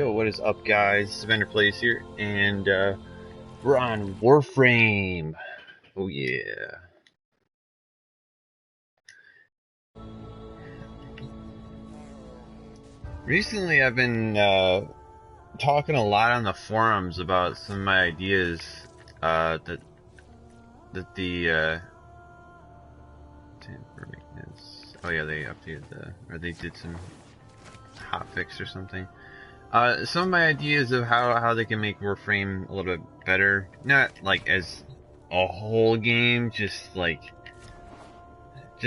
Yo, what is up, guys? AvengerPlayz here, and we're on Warframe. Oh yeah. Recently, I've been talking a lot on the forums about some of my ideas that the for maintenance. Oh yeah, they updated or they did some hotfix or something. Some of my ideas of how they can make Warframe a little bit better. Not like as a whole game, just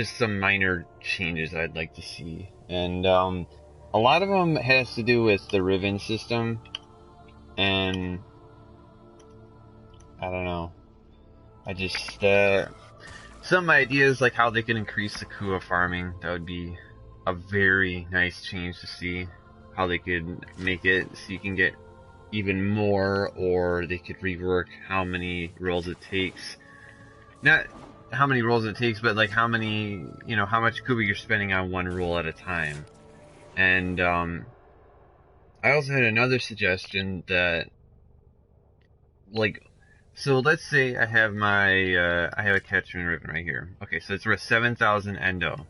some minor changes I'd like to see. And a lot of them has to do with the Riven system. And I don't know. I just some ideas like how they can increase the Kua farming. That would be a very nice change to see. How they could make it so you can get even more, or they could rework how many rolls it takes. Not how many rolls it takes, but like how many, how much Kuba you're spending on one roll at a time. And I also had another suggestion that, so let's say I have my, I have a Catchman Ribbon right here. Okay, so it's worth 7,000 Endo.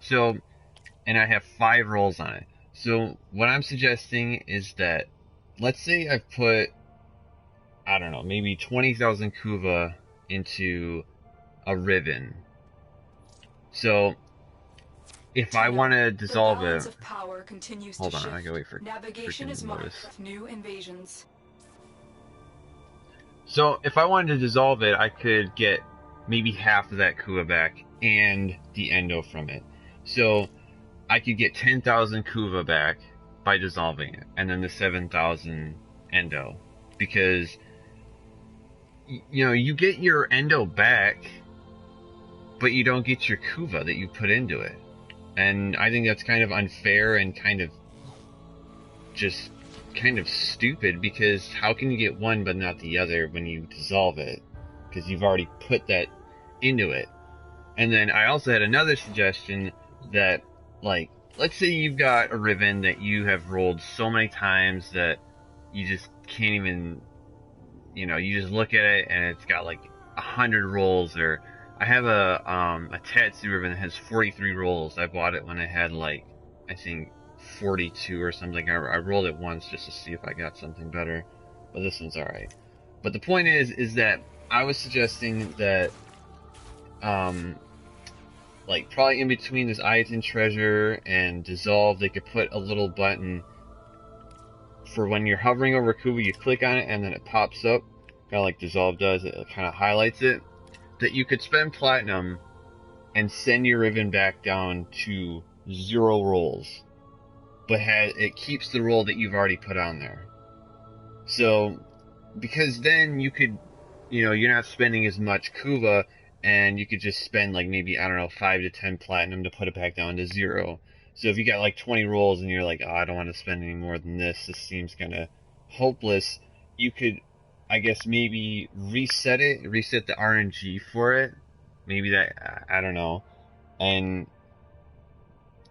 So, and I have 5 rolls on it. So what I'm suggesting is that, let's say I've put, I don't know, maybe 20,000 Kuva into a Ribbon. So if I want to dissolve it, hold on, I gotta wait for navigation is marked with new invasions. So if I wanted to dissolve it, I could get maybe half of that Kuva back and the Endo from it. So I could get 10,000 Kuva back by dissolving it, and then the 7,000 Endo. Because, you get your Endo back, but you don't get your Kuva that you put into it. And I think that's kind of unfair and kind of stupid, because how can you get one but not the other when you dissolve it? Because you've already put that into it. And then I also had another suggestion that, like, let's say you've got a Ribbon that you have rolled so many times that you just can't even, you just look at it and it's got like 100 rolls. Or I have a Tatsu Ribbon that has 43 rolls. I bought it when I had like, I think 42 or something. I rolled it once just to see if I got something better, but this one's alright. But the point is that I was suggesting that, like, probably in between this Item Treasure and Dissolve, they could put a little button for when you're hovering over Kuba, you click on it and then it pops up, kind of like Dissolve does, it kind of highlights it, that you could spend Platinum and send your Ribbon back down to 0 rolls, but it keeps the roll that you've already put on there. So, because then you could, you're not spending as much Kuba, and you could just spend like maybe, I don't know, 5 to 10 Platinum to put it back down to 0. So if you got like 20 rolls and you're like, oh, I don't want to spend any more than this seems kind of hopeless, you could, I guess, maybe reset the RNG for it. Maybe that, I don't know. And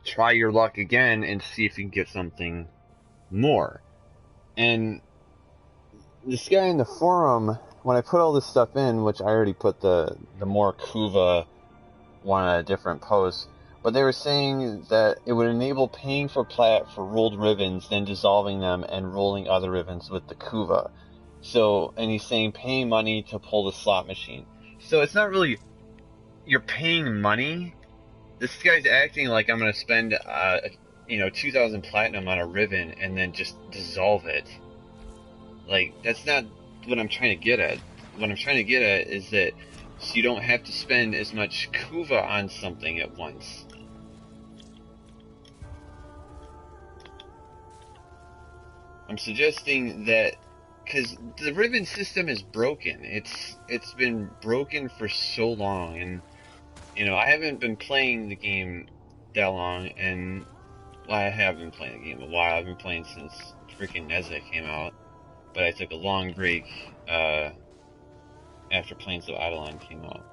try your luck again and see if you can get something more. And this guy in the forum, when I put all this stuff in, which I already put the more Kuva one at a different post, but they were saying that it would enable paying for plat for rolled ribbons, then dissolving them and rolling other ribbons with the Kuva. So, and he's saying paying money to pull the slot machine. So it's not really, you're paying money. This guy's acting like I'm going to spend, 2,000 Platinum on a ribbon and then just dissolve it. Like, that's not what I'm trying to get at. What I'm trying to get at is that so you don't have to spend as much Kuva on something at once. I'm suggesting that, because the Ribbon system is broken. It's been broken for so long, and I haven't been playing the game that long, and well, I have been playing the game a while. I've been playing since freaking Nezza came out. But I took a long break after Plains of Eidolon came out.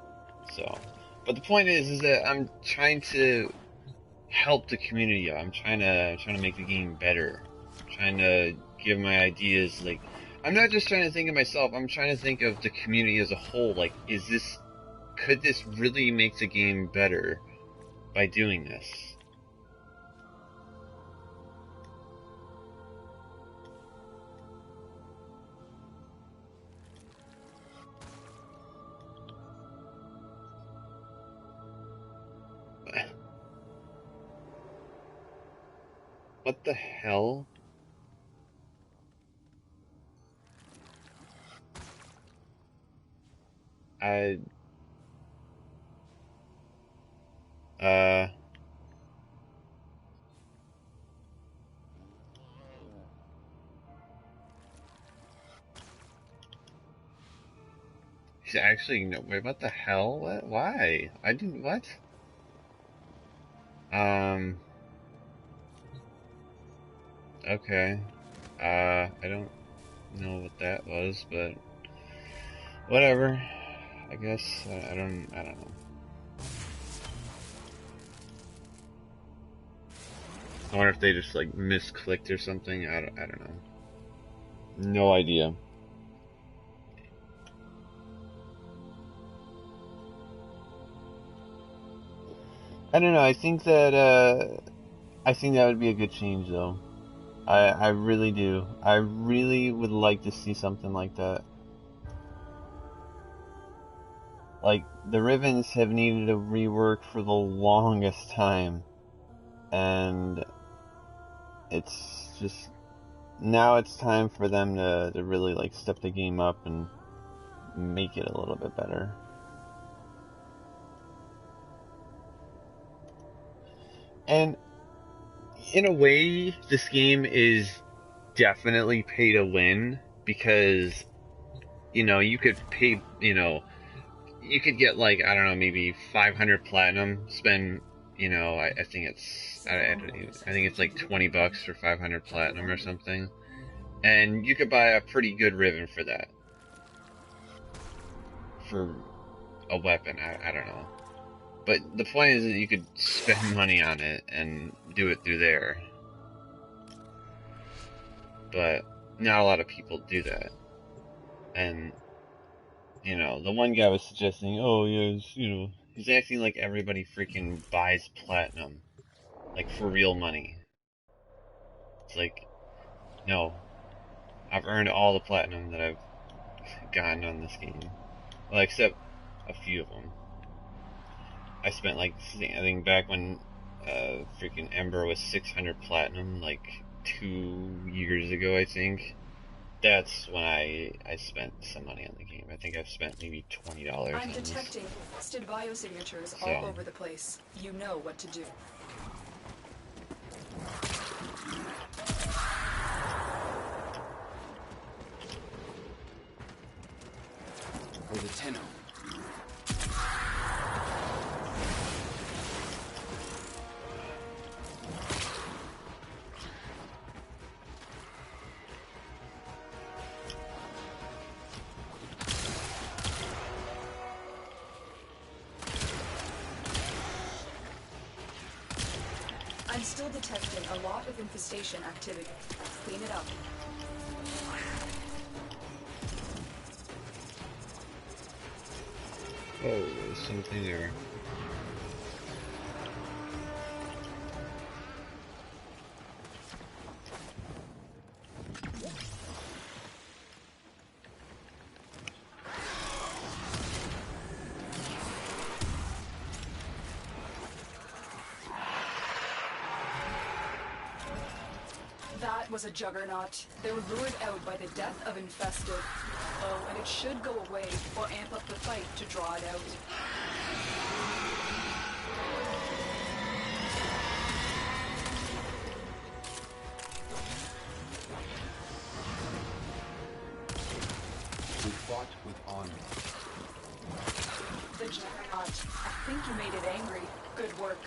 So, but the point is that I'm trying to help the community out. I'm trying to make the game better. I'm trying to give my ideas, like, I'm not just trying to think of myself, I'm trying to think of the community as a whole. Like, could this really make the game better by doing this? What the hell? He's actually, no, wait, what the hell? What? Why? I didn't, what? Okay. I don't know what that was, but whatever. I guess, I don't know. I wonder if they just, like, misclicked or something. I don't know. No idea. I don't know. I think that would be a good change, though. I really do. I really would like to see something like that. Like, the ribbons have needed a rework for the longest time. And it's just, now it's time for them to really, like, step the game up and make it a little bit better. And in a way, this game is definitely pay to win, because, you know, you could pay, you know, you could get, like, I don't know, maybe 500 platinum, spend, you know, I think it's, I think it's like $20 for 500 platinum or something, and you could buy a pretty good ribbon for that, for a weapon. I don't know. But the point is that you could spend money on it and do it through there. But not a lot of people do that. And, you know, the one guy was suggesting, oh, yes, you know, he's acting like everybody freaking buys platinum. Like, for real money. It's like, no. I've earned all the platinum that I've gotten on this game. Well, except a few of them. I spent, like, I think back when freaking Ember was 600 platinum, like 2 years ago, I think. That's when I spent some money on the game. I think I've spent maybe $20 on this. I'm detecting tested biosignatures all over the place. You know what to do. For the Tenno. I'm still detecting a lot of infestation activity. Clean it up. Oh, there's something there. That was a juggernaut. They were lured out by the death of infested. Oh, and it should go away or amp up the fight to draw it out. We fought with honor. The juggernaut. I think you made it angry. Good work.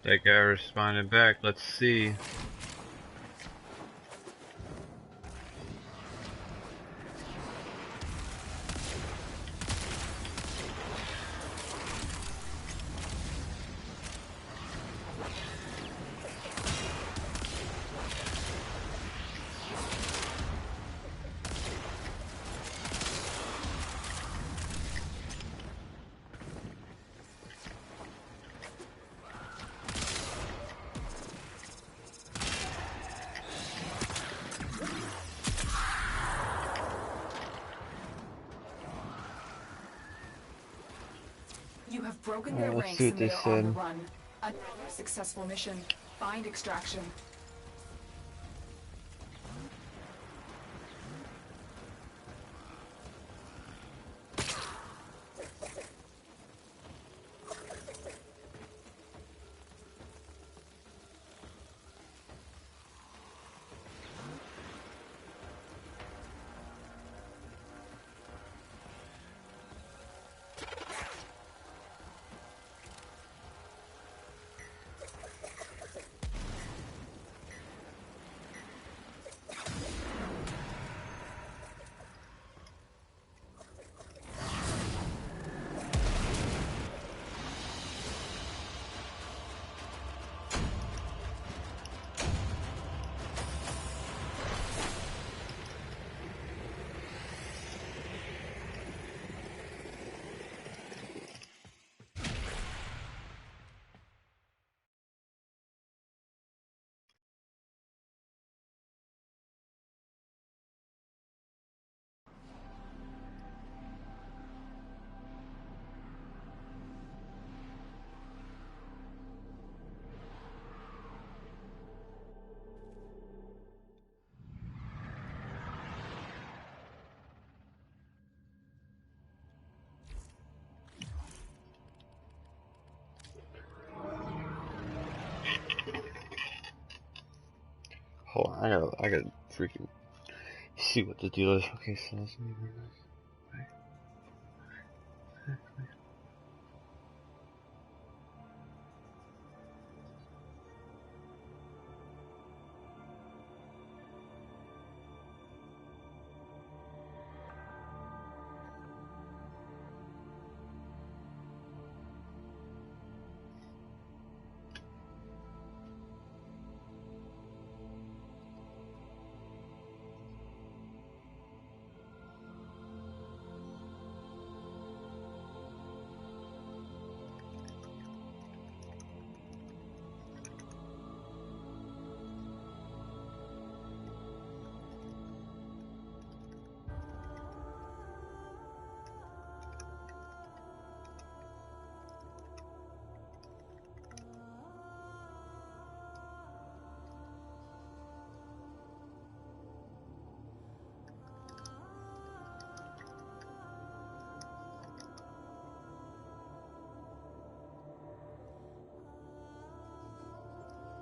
That guy responded back. Let's see. You have broken their Let's ranks see what and they they are on the said. run. Another successful mission. Find extraction. Hold on, I gotta freaking see what the deal is. Okay, so let's move this.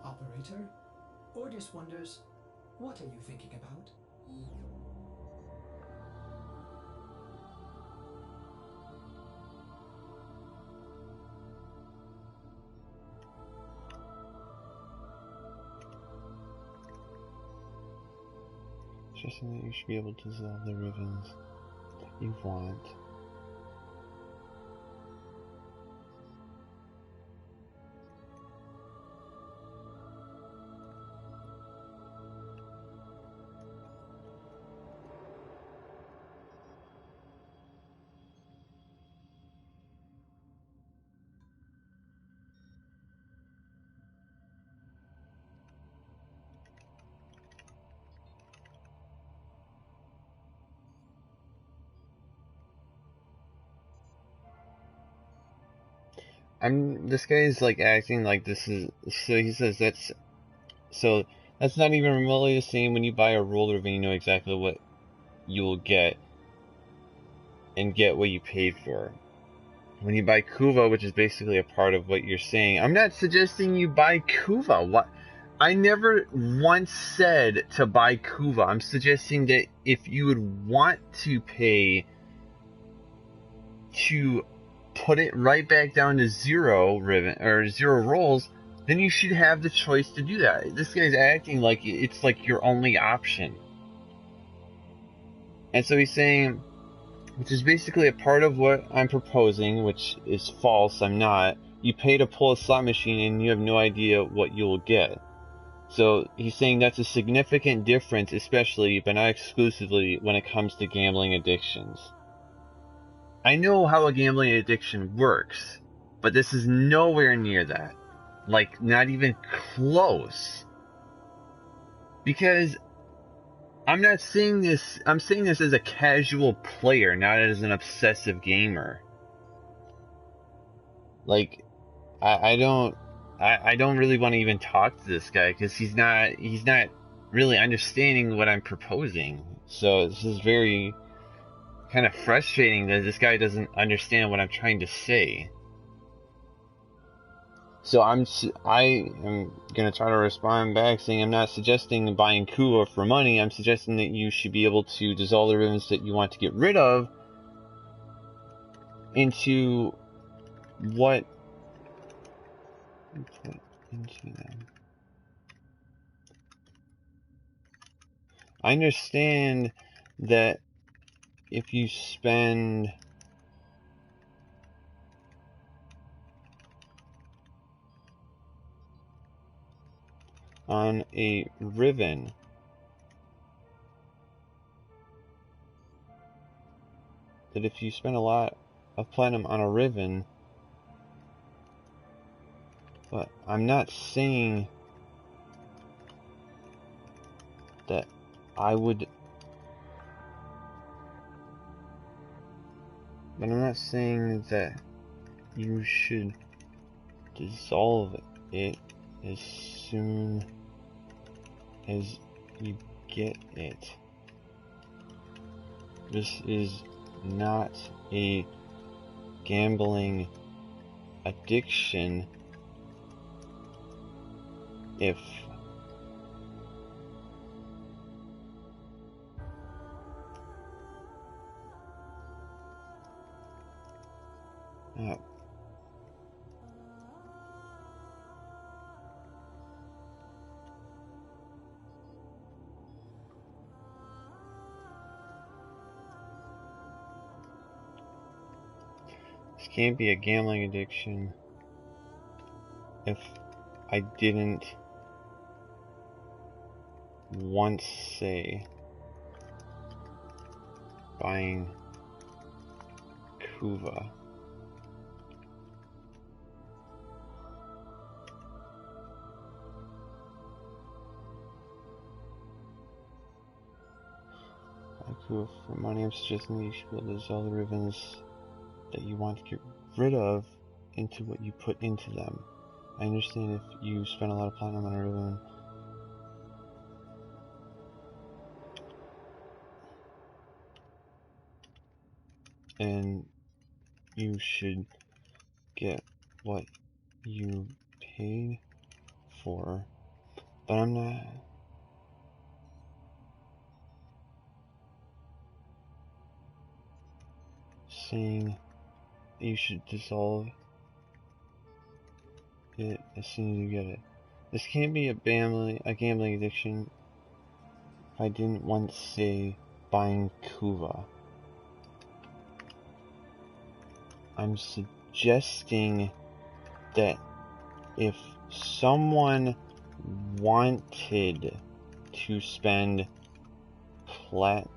Operator? Orders wonders, what are you thinking about? Just that you should be able to dissolve the ribbons that you want. This guy's like acting like this is, so he says that's not even remotely the same. When you buy a roller van, you know exactly what you will get and get what you paid for. When you buy Kuva, which is basically a part of what you're saying, I'm not suggesting you buy Kuva. What? I never once said to buy Kuva. I'm suggesting that if you would want to pay to put it right back down to zero ribbon or zero rolls, then you should have the choice to do that. This guy's acting like it's like your only option. And so he's saying, which is basically a part of what I'm proposing, which is false, I'm not. You pay to pull a slot machine and you have no idea what you'll get. So he's saying that's a significant difference, especially, but not exclusively, when it comes to gambling addictions. I know how a gambling addiction works, but this is nowhere near that. Like, not even close. Because I'm not saying this, I'm saying this as a casual player, not as an obsessive gamer. Like, I don't really want to even talk to this guy, because he's not really understanding what I'm proposing. So this is very kind of frustrating that this guy doesn't understand what I'm trying to say. So I am gonna try to respond back saying I'm not suggesting buying Kuva for money. I'm suggesting that you should be able to dissolve the ribbons that you want to get rid of into what put into them. I understand that if you spend on a ribbon, that if you spend a lot of platinum on a ribbon, but I'm not saying that I would, but I'm not saying that you should dissolve it as soon as you get it. This is not a gambling addiction if this can't be a gambling addiction if I didn't once say buying Kuva. Kuva for money. I'm suggesting that you should be able to dissolve the ribbons that you want to get rid of into what you put into them. I understand if you spend a lot of platinum on a ribbon, and you should get what you paid for, but I'm not saying you should dissolve it as soon as you get it. This can't be a gambling addiction if I didn't once say buying Kuva. I'm suggesting that if someone wanted to spend platinum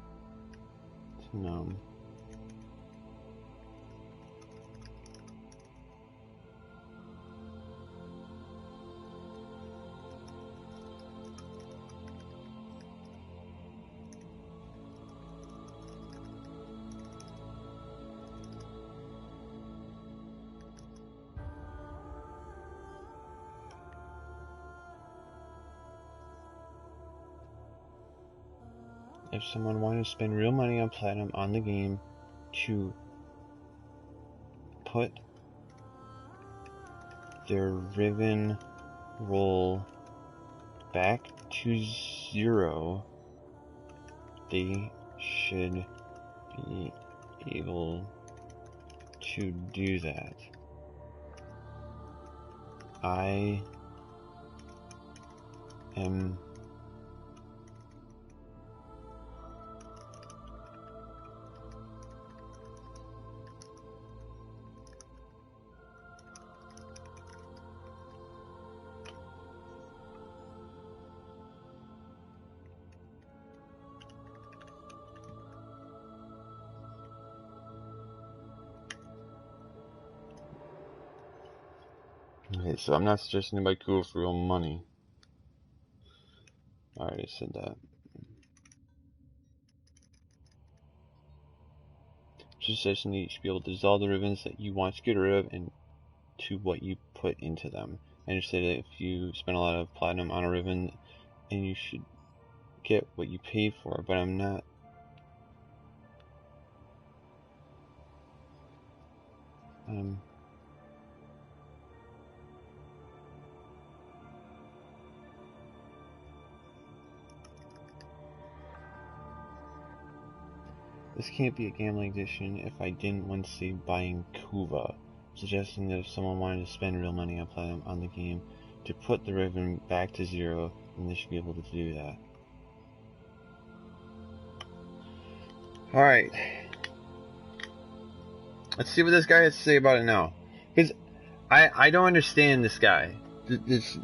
if someone wanted to spend real money on platinum on the game to put their ribbon roll back to 0, they should be able to do that. I Um, okay, so I'm not suggesting anybody cool for real money. I already said that. Just suggesting that you should be able to dissolve the ribbons that you want to get rid of and to what you put into them. I understand that if you spend a lot of platinum on a ribbon, and you should get what you pay for, but I'm not. This can't be a gambling addiction if I didn't want to say buying Kuva, suggesting that if someone wanted to spend real money on platinum on the game to put the ribbon back to 0, then they should be able to do that. Alright. Let's see what this guy has to say about it now. Because I don't understand this guy. This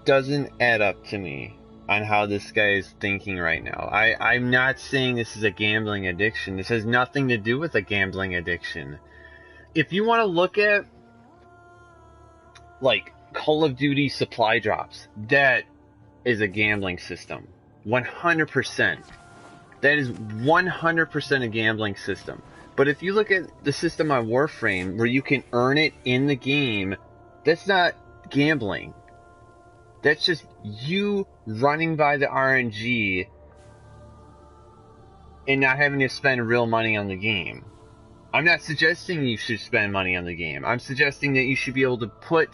doesn't add up to me on how this guy is thinking right now. I'm not saying this is a gambling addiction. This has nothing to do with a gambling addiction. If you want to look at, like, Call of Duty supply drops, that is a gambling system. 100%. That is 100% a gambling system. But if you look at the system on Warframe, where you can earn it in the game, that's not gambling. That's just you running by the RNG and not having to spend real money on the game. I'm not suggesting you should spend money on the game. I'm suggesting that you should be able to put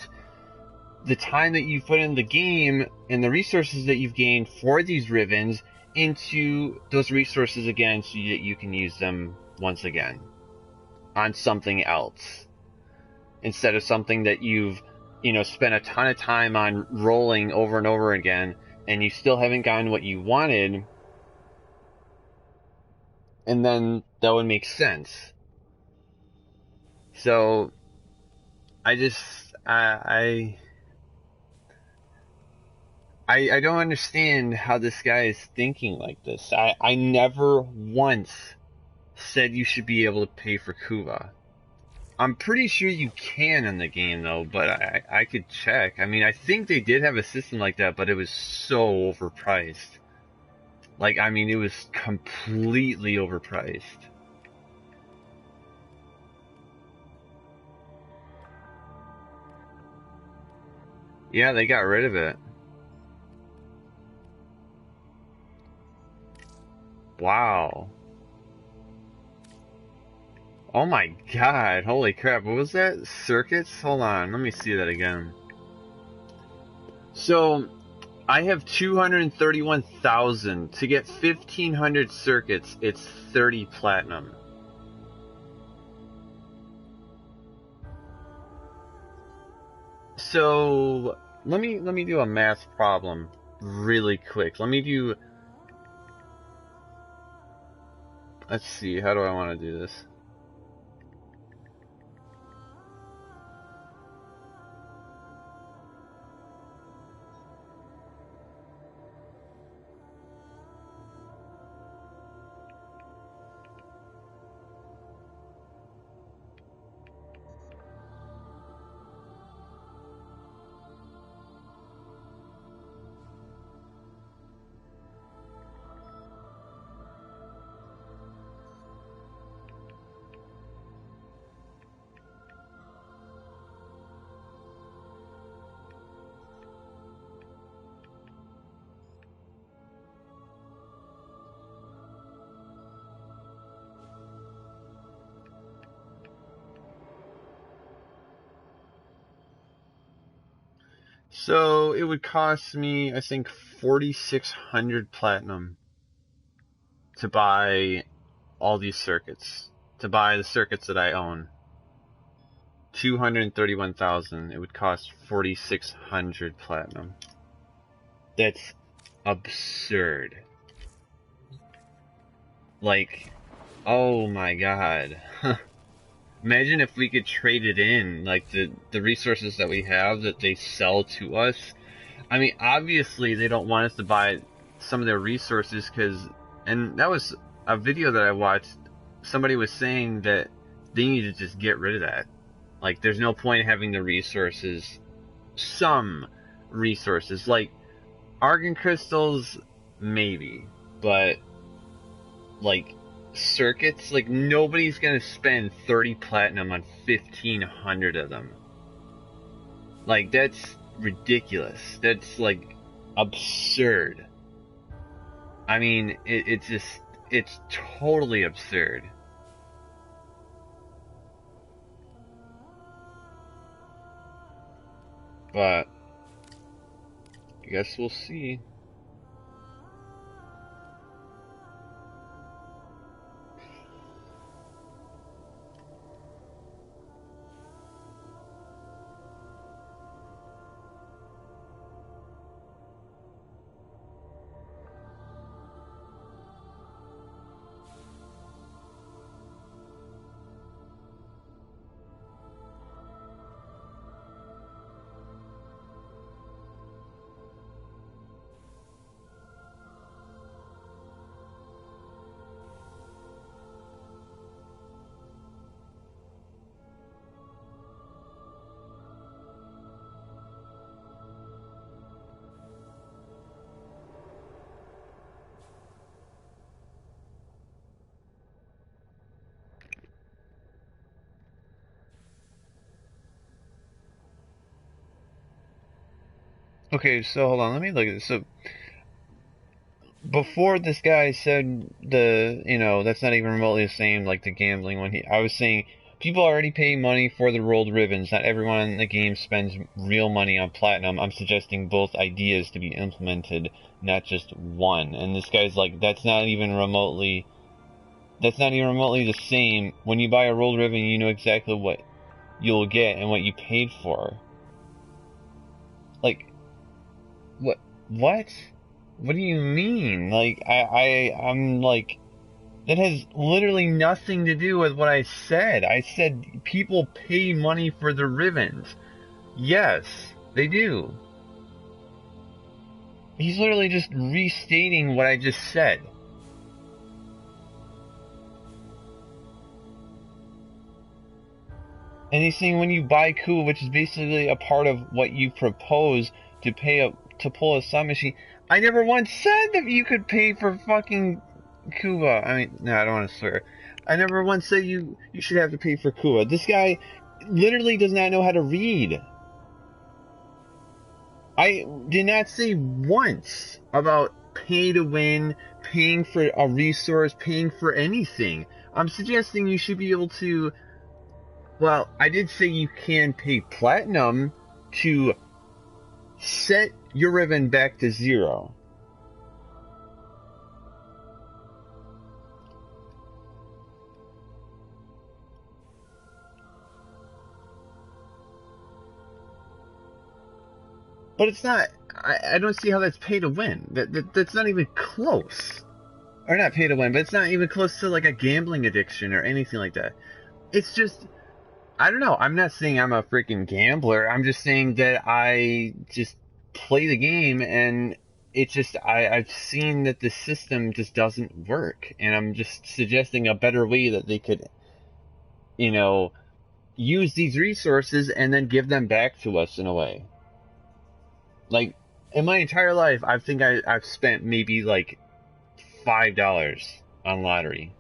the time that you've put in the game and the resources that you've gained for these ribbons into those resources again so that you can use them once again on something else. Instead of something that you've spent a ton of time on rolling over and over again, and you still haven't gotten what you wanted, and then that would make sense. So, I don't understand how this guy is thinking like this. I never once said you should be able to pay for Kuva. I'm pretty sure you can in the game, though, but I could check. I mean, I think they did have a system like that, but it was so overpriced. Like, I mean, it was completely overpriced. Yeah, they got rid of it. Wow. Oh my god, holy crap, what was that? Circuits? Hold on, let me see that again. So, I have 231,000. To get 1,500 circuits, it's 30 platinum. So, let me do a math problem really quick. Let's see, how do I want to do this? So it would cost me, I think, 4,600 platinum to buy all these circuits. To buy the circuits that I own. 231,000. It would cost 4,600 platinum. That's absurd. Like, oh my god. Imagine if we could trade it in, like the resources that we have that they sell to us. I mean, obviously they don't want us to buy some of their resources and that was a video that I watched. Somebody was saying that they need to just get rid of that. Like, there's no point in having the resources. Some resources, like argon crystals, maybe, but like circuits, like nobody's gonna spend 30 platinum on 1,500 of them. Like, that's ridiculous. That's like absurd. I mean, it's totally absurd. But I guess we'll see. Okay, so hold on, let me look at this. So before this guy said that's not even remotely the same, like the gambling one, I was saying people already pay money for the rolled ribbons. Not everyone in the game spends real money on platinum. I'm suggesting both ideas to be implemented, not just one. And this guy's like, that's not even remotely the same. When you buy a rolled ribbon, you know exactly what you'll get and what you paid for. Like, what? What do you mean? Like, I'm like, that has literally nothing to do with what I said. I said people pay money for the ribbons. Yes, they do. He's literally just restating what I just said. And he's saying when you buy Kuba, which is basically a part of what you propose to to pull a sun machine. I never once said that you could pay for fucking Kuba. I mean, no, I don't want to swear. I never once said you should have to pay for Kuba. This guy literally does not know how to read. I did not say once about pay to win, paying for a resource, paying for anything. I'm suggesting you should be able to. Well, I did say you can pay platinum to set your ribbon back to 0. But it's not. I don't see how that's pay to win. That's not even close. Or not pay to win, but it's not even close to like a gambling addiction or anything like that. It's just, I don't know. I'm not saying I'm a freaking gambler. I'm just saying that I just play the game, and it's just, I've seen that the system just doesn't work. And I'm just suggesting a better way that they could, use these resources and then give them back to us in a way. Like, in my entire life, I think I've spent maybe like $5 on lottery.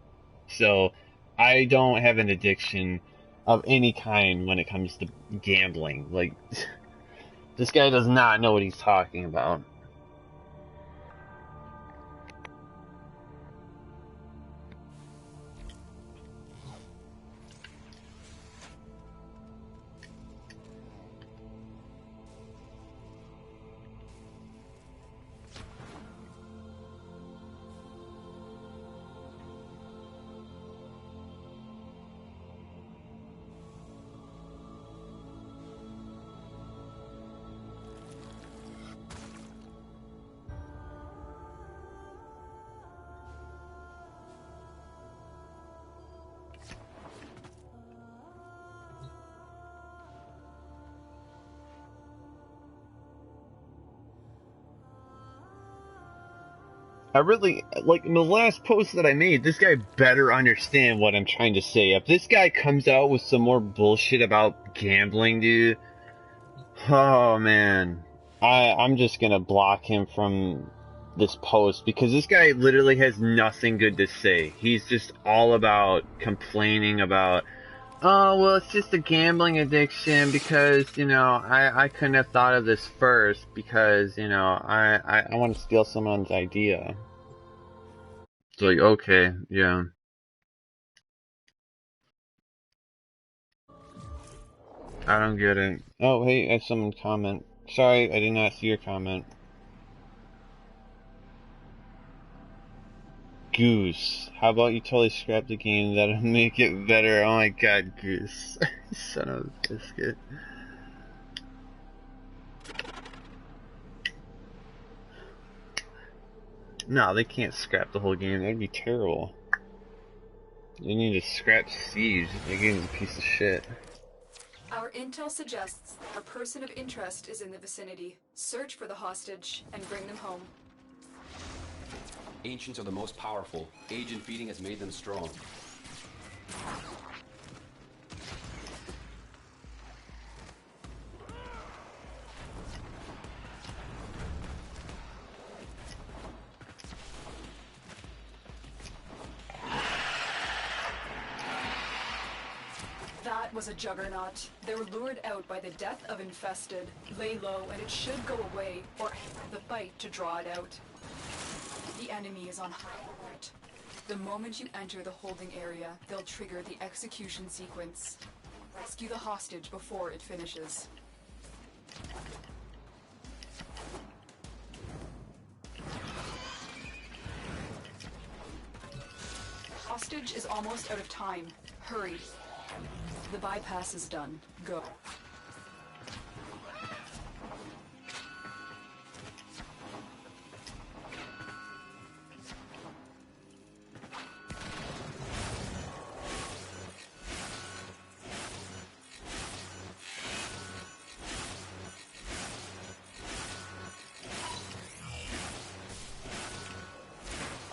So I don't have an addiction of any kind when it comes to gambling. Like, this guy does not know what he's talking about. I really, like, in the last post that I made, this guy better understand what I'm trying to say. If this guy comes out with some more bullshit about gambling, dude, oh man, I'm just gonna block him from this post because this guy literally has nothing good to say. He's just all about complaining about, oh, well, it's just a gambling addiction because, you know, I couldn't have thought of this first because, you know, I want to steal someone's idea. It's like, okay, yeah. I don't get it. Oh, hey, I have someone comment. Sorry, I did not see your comment. Goose. How about you totally scrap the game? That'll make it better. Oh my god, Goose. Son of a biscuit. No, they can't scrap the whole game. That'd be terrible. They need to scrap Siege. The game's a piece of shit. Our intel suggests that a person of interest is in the vicinity. Search for the hostage and bring them home. Ancients are the most powerful. Agent feeding has made them strong. That was a juggernaut. They were lured out by the death of infested. Lay low and it should go away, or the fight to draw it out. The enemy is on high alert. The moment you enter the holding area, they'll trigger the execution sequence. Rescue the hostage before it finishes. Hostage is almost out of time. Hurry. The bypass is done. Go.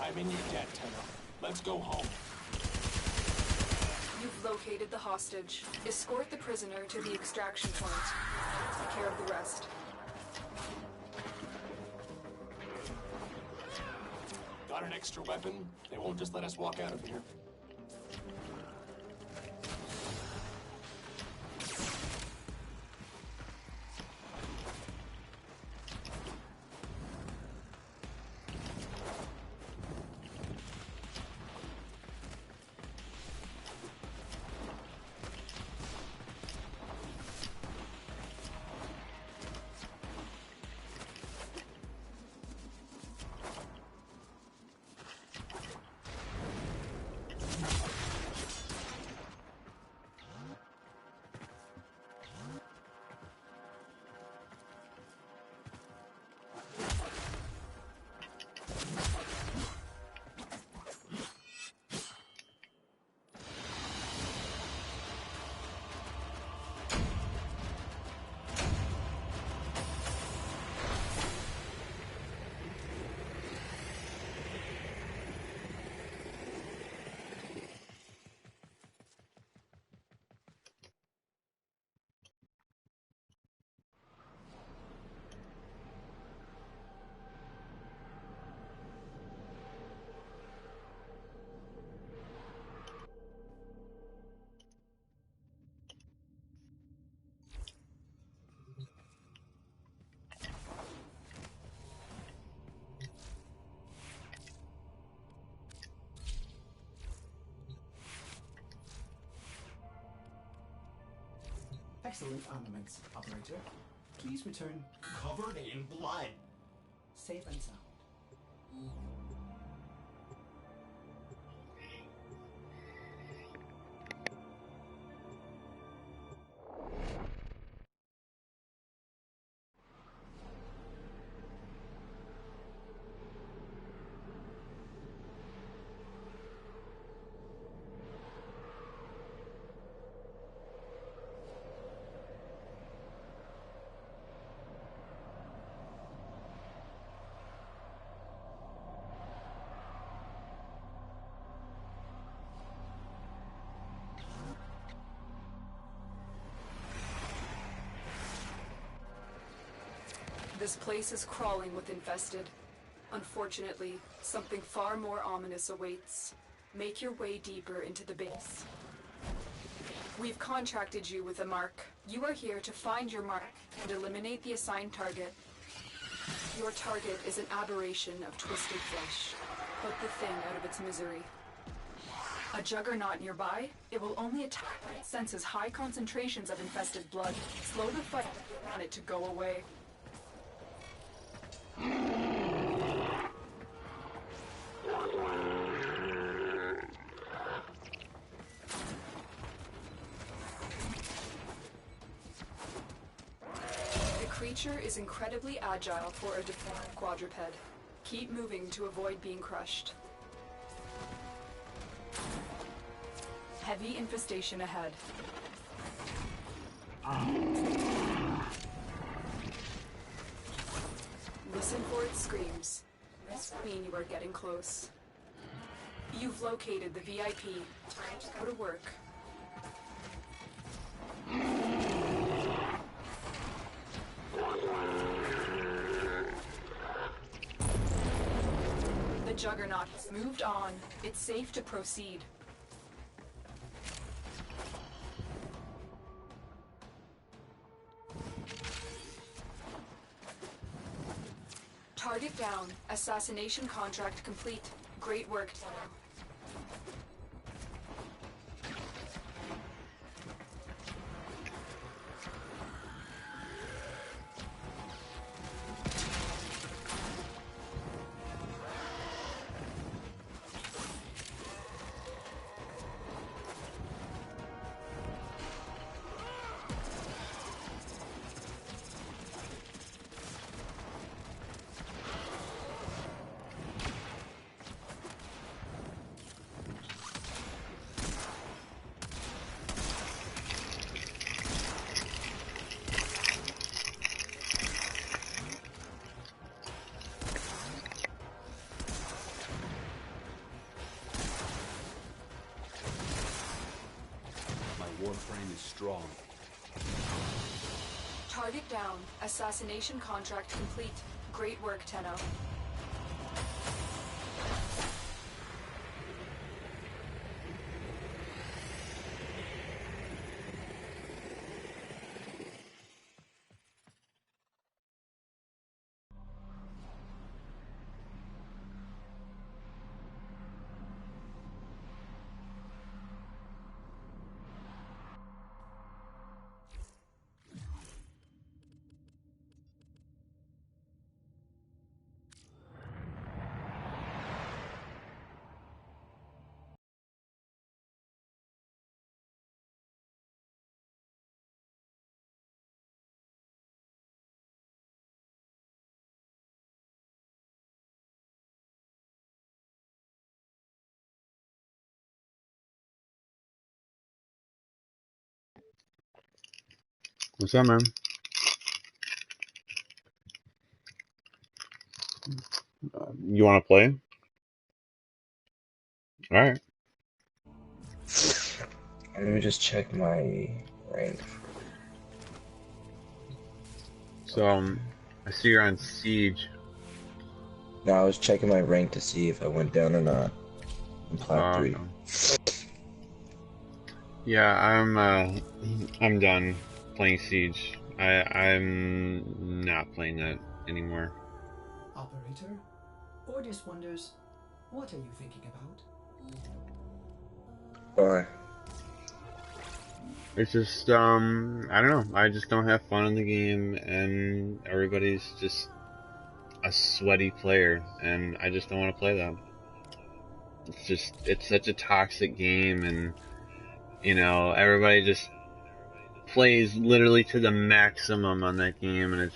I'm in your debt, Tenno. Let's go home. You've located the hostage. Escort the prisoner to the extraction point. Take care of the rest. Got an extra weapon? They won't just let us walk out of here. Excellent armaments, operator. Please return covered in blood. Safe and sound. This place is crawling with infested. Unfortunately, something far more ominous awaits. Make your way deeper into the base. We've contracted you with a mark. You are here to find your mark and eliminate the assigned target. Your target is an aberration of twisted flesh. Put the thing out of its misery. A juggernaut nearby, it will only attack when it senses high concentrations of infested blood. Slow the fight and want it to go away. The creature is incredibly agile for a deformed quadruped. Keep moving to avoid being crushed. Heavy infestation ahead. Listen for its screams. This will mean you are getting close. You've located the VIP. Time to go to work. The juggernaut has moved on. It's safe to proceed. Target down. Assassination contract complete. Great work, Tenno. Warframe is strong. Target down. Assassination contract complete. Great work, Tenno. What's up, man? You want to play? All right. Let me just check my rank. So, I see you're on Siege. No, I was checking my rank to see if I went down or not. I'm plat 3. Okay. Yeah, I'm done playing Siege. I'm not playing that anymore. Operator? Ordis wonders, what are you thinking about? Why? It's just, I don't know. I just don't have fun in the game, and everybody's just a sweaty player, and I just don't want to play that. It's such a toxic game, and, you know, everybody just plays literally to the maximum on that game, and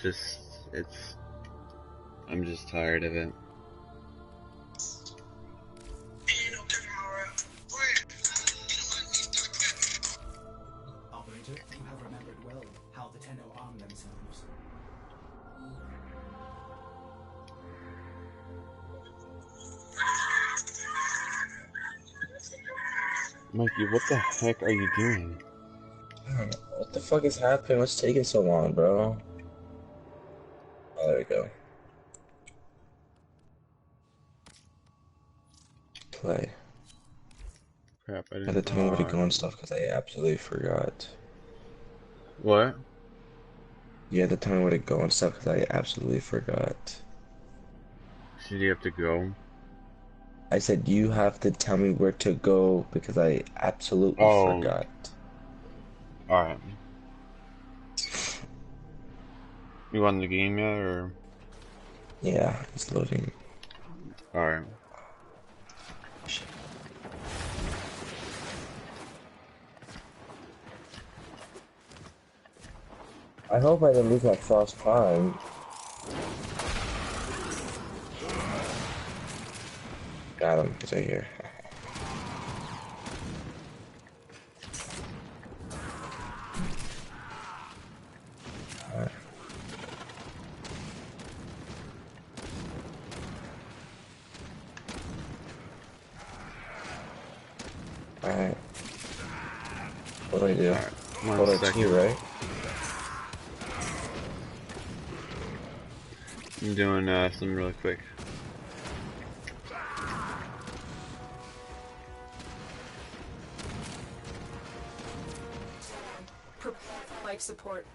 I'm just tired of it. Operator, you have remembered well how the Tenno arm themselves. Mikey, what the heck are you doing? I don't know. What the fuck is happening? What's taking so long, bro? there we go. Play. Crap, I I had didn't. to tell me where to go and stuff because I absolutely forgot. What? You had to tell me where to go and stuff because I absolutely forgot. Did you have to go? I said you have to tell me where to go because I absolutely forgot. Alright. You won the game yet, or? Yeah, it's loading. Alright. I hope I didn't lose my frost prime. Got him, he's right here. Alright. What do I do? Alright, Hold on to you, right? I'm doing something really quick. Life support.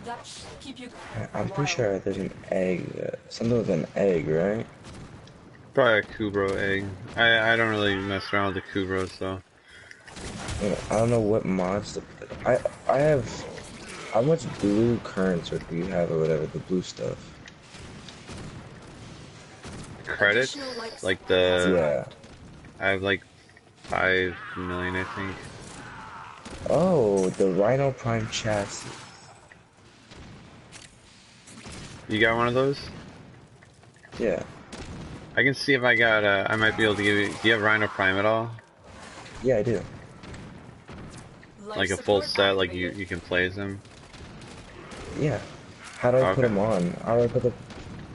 That should keep you. I'm pretty sure there's an egg. Something with an egg, right? Probably a Kubro egg. I don't really mess around with the Kubros, so. I don't know what mods to put. I have. How much blue currents or do you have or whatever, the blue stuff? Credits? Like the... Yeah. I have like 5 million, I think. Oh, the Rhino Prime chassis. You got one of those? Yeah. I can see if I got, I might be able to give you... Do you have Rhino Prime at all? Yeah, I do. Like a full set, like you can play as them? Yeah. How do I put Okay. them on? How do I put the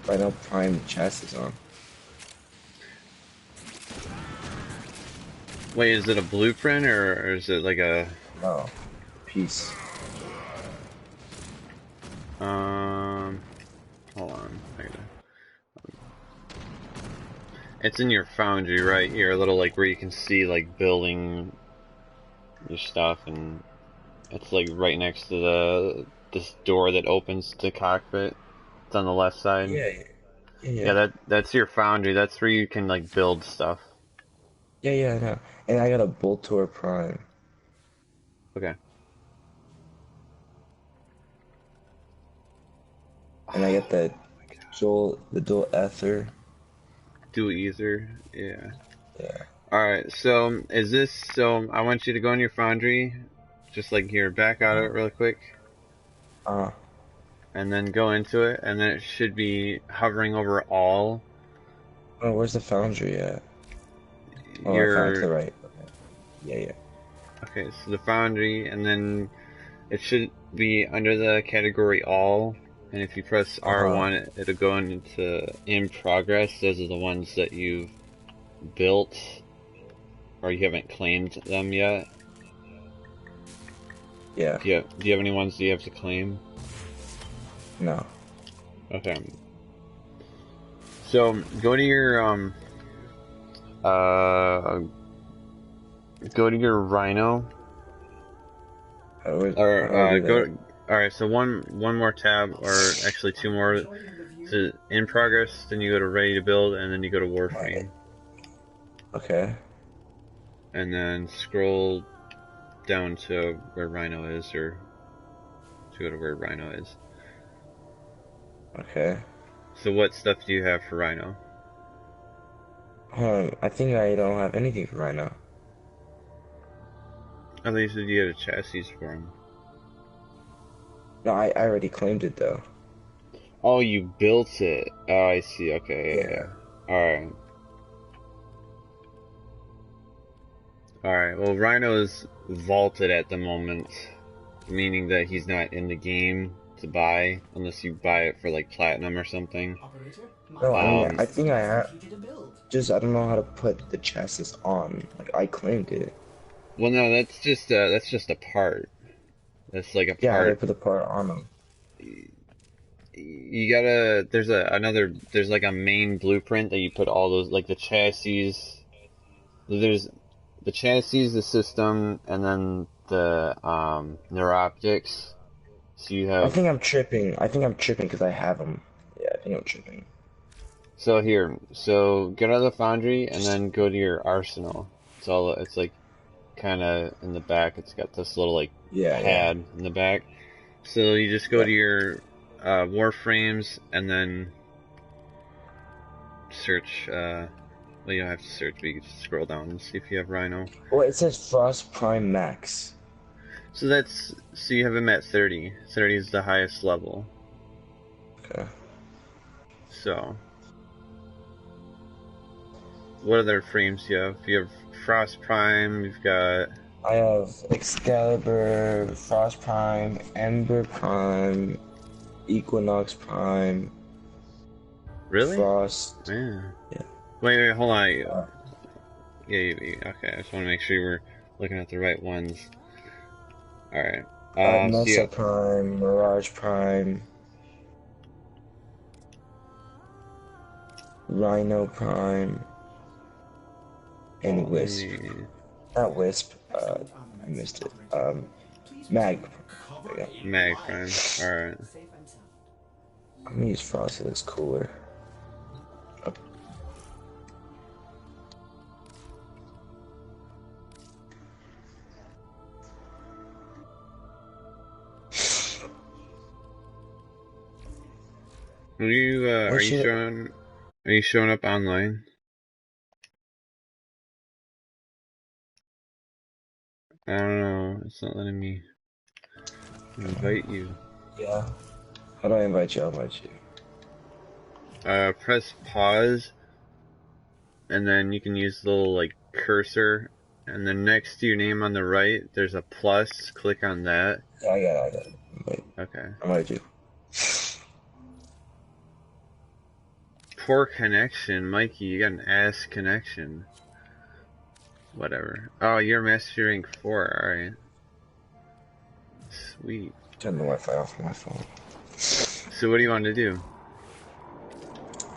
Rhino Prime chassis on? Wait, is it a blueprint or is it like a... No. Piece. Hold on. It's in your foundry, right? Your little, like, where you can see, like, building your stuff, and it's, like, right next to this door that opens to cockpit. It's on the left side. Yeah, that's your foundry. That's where you can, like, build stuff. Yeah, I know. And I got a Boltor Prime. Okay. And I got the dual ether. Dual ether, yeah. Yeah. Alright, so is this, so I want you to go in your foundry, just like here, back out of it really quick. And then go into it, and then it should be hovering over all. Oh, where's the foundry at? Oh, I found it to the right. Okay. Yeah. Okay, so the foundry, and then it should be under the category all, and if you press R1, it'll go into in progress. Those are the ones that you've built, or you haven't claimed them yet. Yeah. Do you have any ones that you have to claim? No. Okay. So go to your Rhino. Alright, so one more tab, or actually two more. So in progress, then you go to ready to build, and then you go to Warframe. Okay. And then scroll down to where Rhino is, or to go to where Rhino is. Okay. So what stuff do you have for Rhino? I think I don't have anything for Rhino. At least you had a chassis for him. No, I already claimed it though. Oh, you built it. Oh, I see. Okay. Yeah. Alright. Alright, well, Rhino's vaulted at the moment, meaning that he's not in the game to buy, unless you buy it for, like, platinum or something. No, I think I have. Just, I don't know how to put the chassis on. Like, I claimed it. Well, no, that's just a part. That's like a Yeah, I part. put the part on them. You gotta. There's like a main blueprint that you put all those, like the chassis. There's the chassis, the system, and then the neuroptics. So you I have. think I'm tripping. I think I'm tripping because I have them. Yeah, I think I'm tripping. So here, so get out of the foundry and then go to your arsenal. It's like kind of in the back. It's got this little like Yeah, pad in the back. So you just go yeah. to your Warframes and then search. Well, you don't have to search, but you can just scroll down and see if you have Rhino. Oh, it says Frost Prime Max. So you have him at 30. 30 is the highest level. Okay. So, what other frames do you have? You have Frost Prime. You've got. I have Excalibur, Frost Prime, Ember Prime, Equinox Prime. Really? Frost. Man. Yeah. Wait, hold on. Yeah, okay. I just want to make sure you were looking at the right ones. Alright. Mesa Prime, Mirage Prime, Rhino Prime, and Wisp. Not Wisp, I missed it. Mag. There you go. Mag Prime. Alright. I'm gonna use Frost, it looks cooler. Are you showing up online? I don't know, it's not letting me invite you. Yeah. How do I invite you? I'll invite you. Press pause, and then you can use the little, like, cursor, and then next to your name on the right, there's a plus, click on that. Yeah, I got it. Wait. Okay. I invite you. Poor connection, Mikey, you got an ass connection. Whatever. Oh, you're Master Rank 4, alright. Sweet. Turn the Wi-Fi off on my phone. So what do you want to do?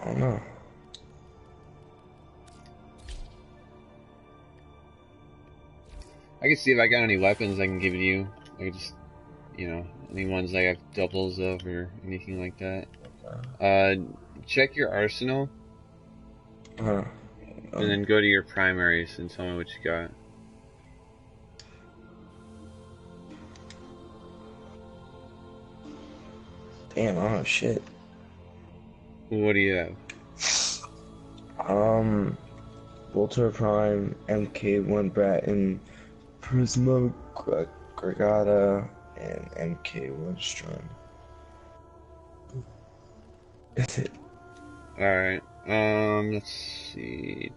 I don't know. I can see if I got any weapons I can give you. I can just, any ones I have doubles of or anything like that. Check your arsenal. And then go to your primaries and tell me what you got. Damn, oh shit. What do you have? Voltor Prime, MK1 Bratton, Prisma Gregata, and MK1 Strun. That's it. Alright, let's see.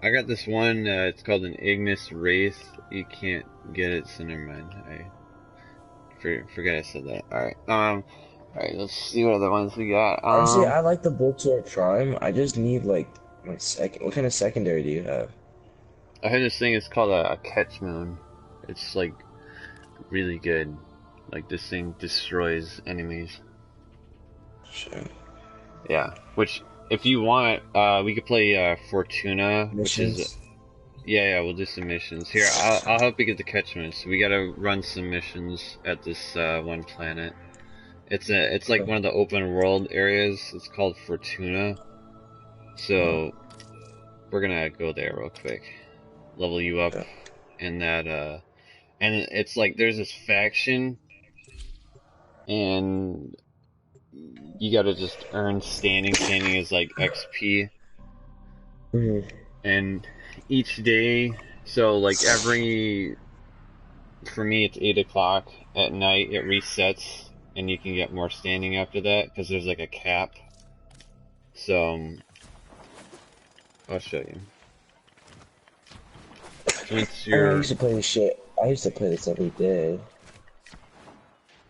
I got this one, it's called an Ignis Wraith. You can't get it, so never mind. I forget I said that. Alright, let's see what other ones we got. Honestly, I like the Voltor Prime. I just need, like, my second. What kind of secondary do you have? I had this thing, it's called a catch moon. It's, like, really good. Like, this thing destroys enemies. Shit. Yeah, which, if you want, we could play Fortuna, Missions? which is... Yeah, we'll do some missions. Here, I'll help you get the catch moon. So we gotta run some missions at this one planet. It's like one of the open world areas. It's called Fortuna. So, we're gonna go there real quick. Level you up in that, and it's like, there's this faction, and you gotta just earn standing. Standing is like XP. And each day, so like for me it's 8 o'clock at night, it resets, and you can get more standing after that, because there's like a cap. So, I'll show you. Once you're... I used to play this shit. I used to play this every day.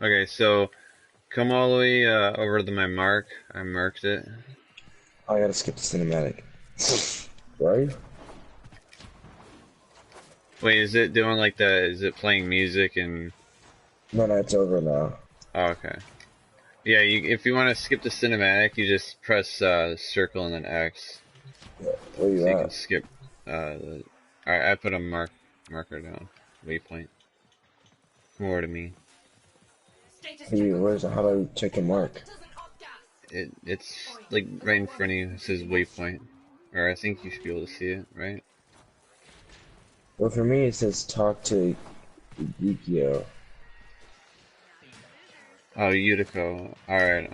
Okay, so come all the way over to my mark. I marked it. Oh, I gotta skip the cinematic. Where are you? Wait, is it doing like the? Is it playing music and? No, it's over now. Oh, okay. Yeah, if you want to skip the cinematic, you just press circle and then X, Yeah, where you so you at? can skip. Alright, I put a marker down. Waypoint. Come over to me. How do I check the mark? It's like right in front of you. It says waypoint, or I think you should be able to see it, right? Well, for me, it says talk to Yukio. Oh, Yutiko. Alright,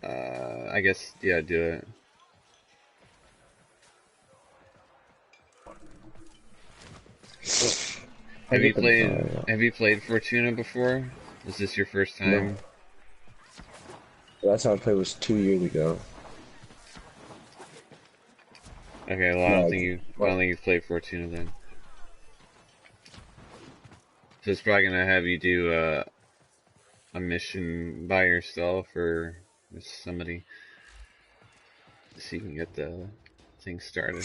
I guess, yeah, do it. Have you played Fortuna before? Is this your first time? No. The last time I played was 2 years ago. Okay, well, I don't think you've played Fortuna then. So it's probably gonna have you do a mission by yourself or with somebody, so you can get the thing started.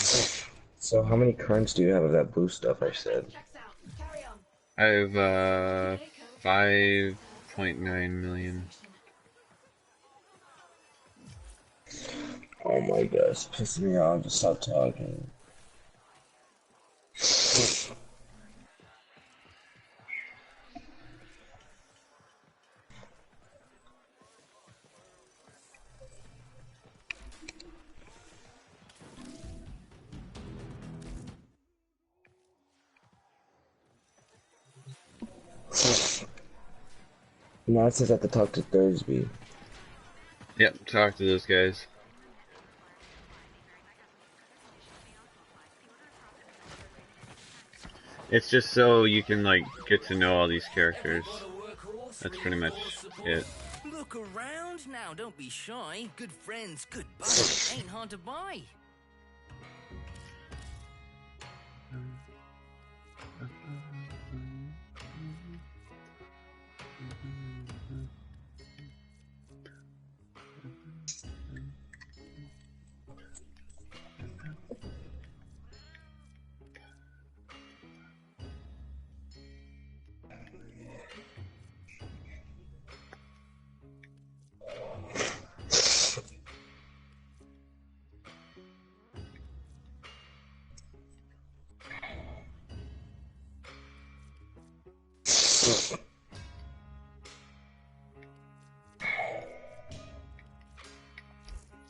So how many currents do you have of that blue stuff I said? I have 5.9 million. Oh my gosh, pissing me off. Just stop talking. Now it says I have to talk to Thursby. Yep, talk to those guys. It's just so you can like get to know all these characters. That's pretty much it. Look around now, don't be shy. Good friends, good buy. Ain't hard to buy.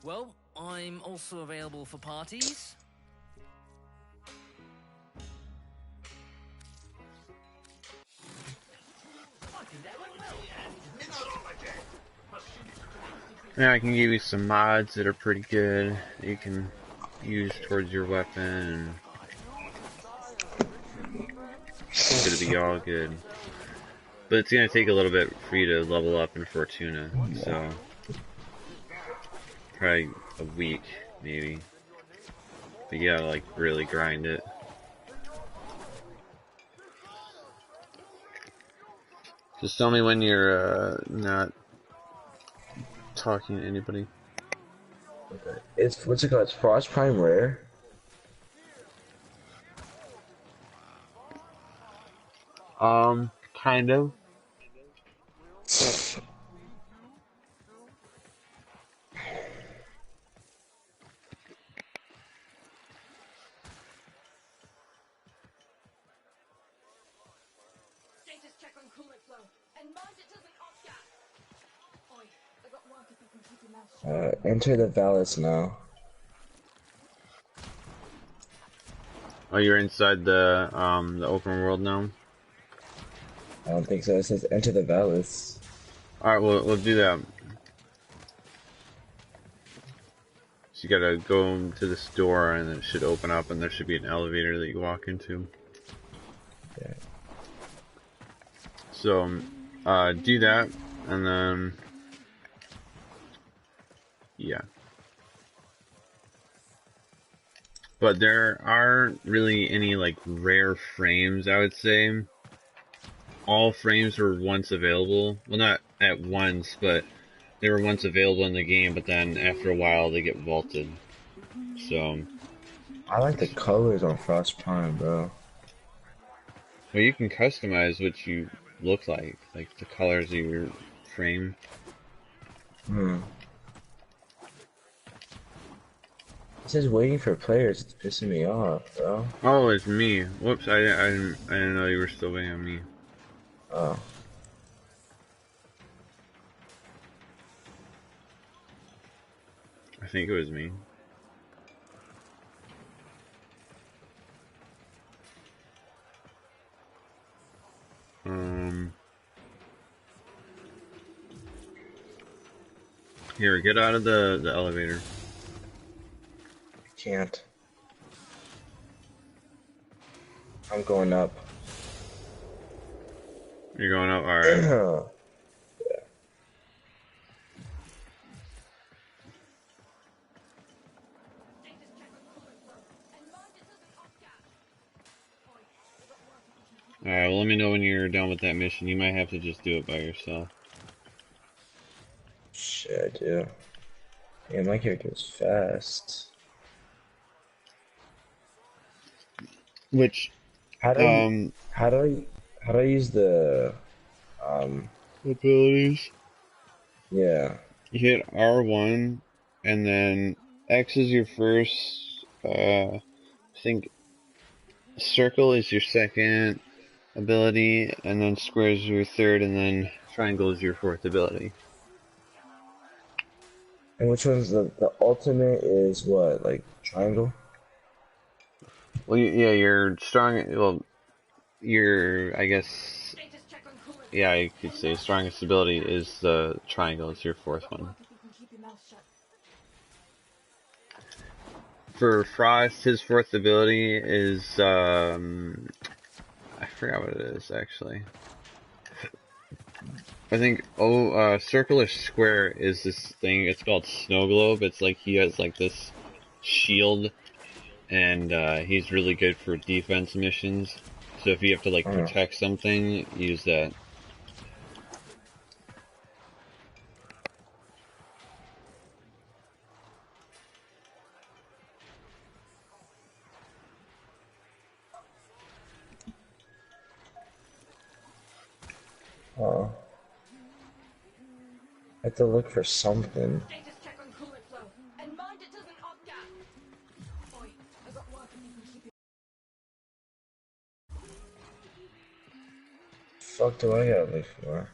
Well, I'm also available for parties. Yeah, I can give you some mods that are pretty good that you can use towards your weapon. It's gonna be all good. But it's gonna take a little bit for you to level up in Fortuna, so probably a week, maybe. But you gotta like really grind it. Just tell me when you're not talking to anybody. Okay. It's what's it called? It's Frost Prime Rare. Kind of. Status check on coolant flow. And mind it doesn't off gas. Oi, I got work if you can keep your mouth shut. Enter the Valis now. Oh, you're inside the open world now? I don't think so. It says enter the Valis. Alright, we'll do that. So you gotta go to this door and it should open up and there should be an elevator that you walk into. Yeah. So, do that and then, yeah. But there aren't really any like rare frames, I would say. All frames were once available. Well, not at once, but they were once available in the game, but then after a while they get vaulted. So, I like the colors on Frost Prime, bro. Well, you can customize what you look like the colors of your frame. Hmm. It says waiting for players. It's pissing me off, bro. Oh, it's me. Whoops, I didn't know you were still waiting on me. Oh. I think it was me. Here, get out of the elevator. Can't. I'm going up. You're going up? Alright. Alright, well let me know when you're done with that mission. You might have to just do it by yourself. Shit, I do. Yeah, my character is fast. Which, How do I use the abilities? Yeah. You hit R1, and then X is your first, I think circle is your second ability, and then square is your third, and then triangle is your fourth ability. And which one's the ultimate is what, like triangle? Well, yeah, you're strong. Well, I guess, yeah, you could say strongest ability is the triangle. It's your fourth one. For Frost, his fourth ability is I forgot what it is actually. I think circle or square is this thing. It's called Snow Globe. It's like he has like this shield, and he's really good for defense missions. So if you have to like protect something, use that. Oh. I have to look for something. Fuck do I gotta look for?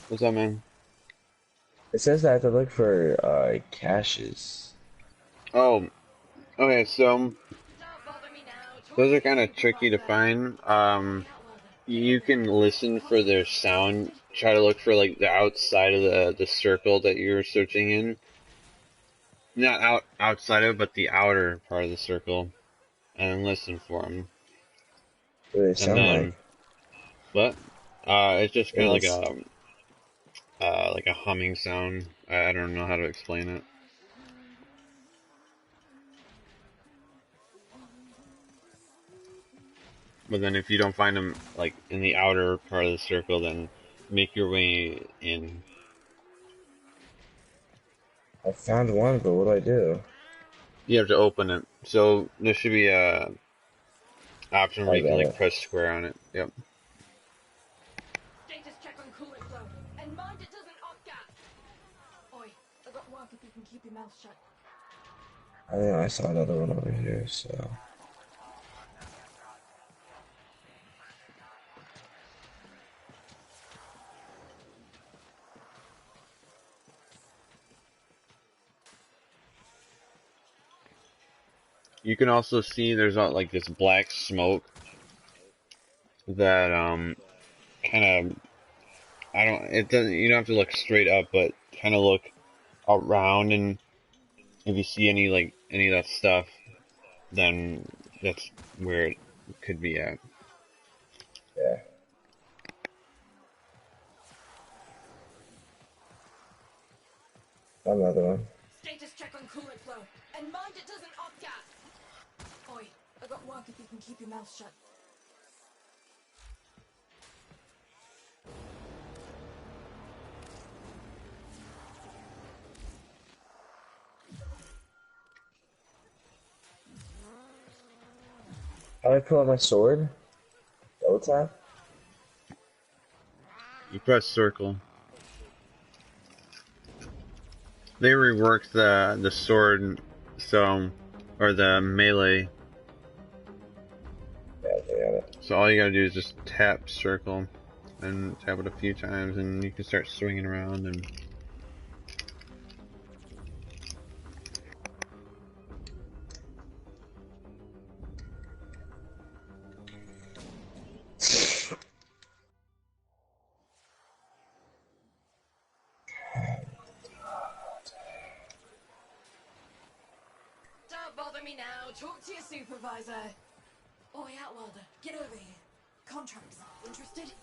What's up, man? It says that I have to look for caches. Oh, okay. So those are kind of tricky to find. You can listen for their sound. Try to look for like the outside of the circle that you're searching in. Not outside of it, but the outer part of the circle, and listen for them. What do they And sound like? then, what? It's just kind of Yes. like a humming sound. I don't know how to explain it. But then if you don't find them like in the outer part of the circle, then make your way in. I found one, but what do I do? You have to open it. So there should be a option where I you can got like it. press square on it. Yep. I think I saw another one over here, so. You can also see there's like this black smoke that kind of it doesn't, you don't have to look straight up, but kind of look around, and if you see any of that stuff, then that's where it could be at. Yeah. Another one. Status check on coolant flow. And mind it doesn't off gas. Oi, I got work if you can keep your mouth shut. How do I pull out my sword? Double tap? You press circle. They reworked the sword, so, or the melee. Yeah, I got it. So all you gotta do is just tap circle, and tap it a few times, and you can start swinging around and. Don't bother me now. Talk to your supervisor. Oi, Outworlder, get over here. Contracts. Interested?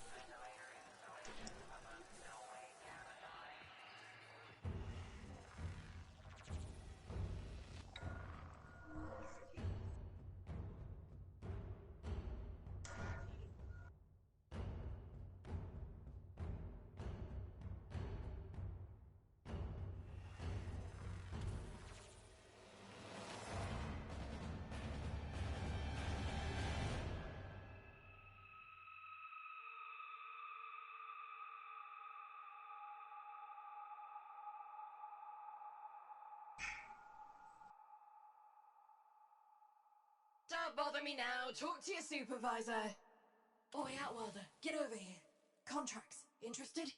Don't bother me now. Talk to your supervisor. Oi, Outworlder, get over here. Contracts. Interested?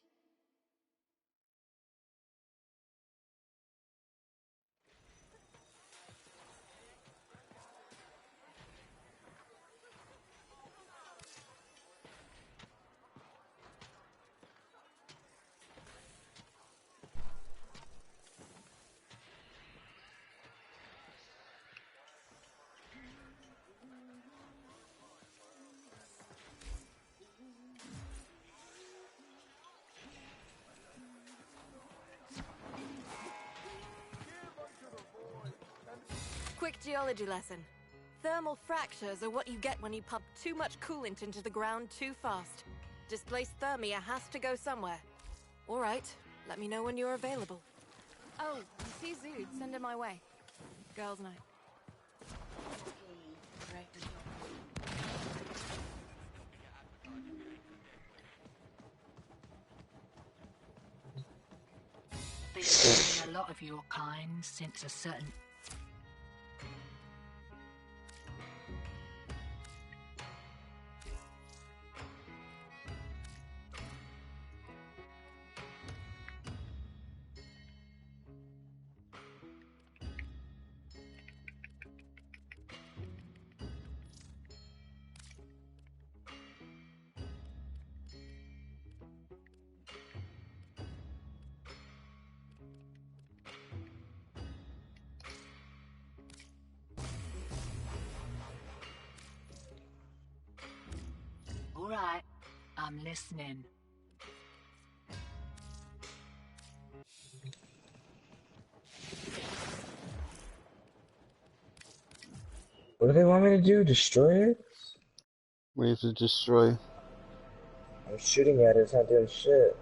Quick geology lesson. Thermal fractures are what you get when you pump too much coolant into the ground too fast. Displaced thermia has to go somewhere. All right, let me know when you're available. Oh, you see Zood, send him my way. Girls' night. Been seeing a lot of your kind since a certain... All right, I'm listening. What do they want me to do? Destroy it? We have to destroy. I'm shooting at it, it's not doing shit.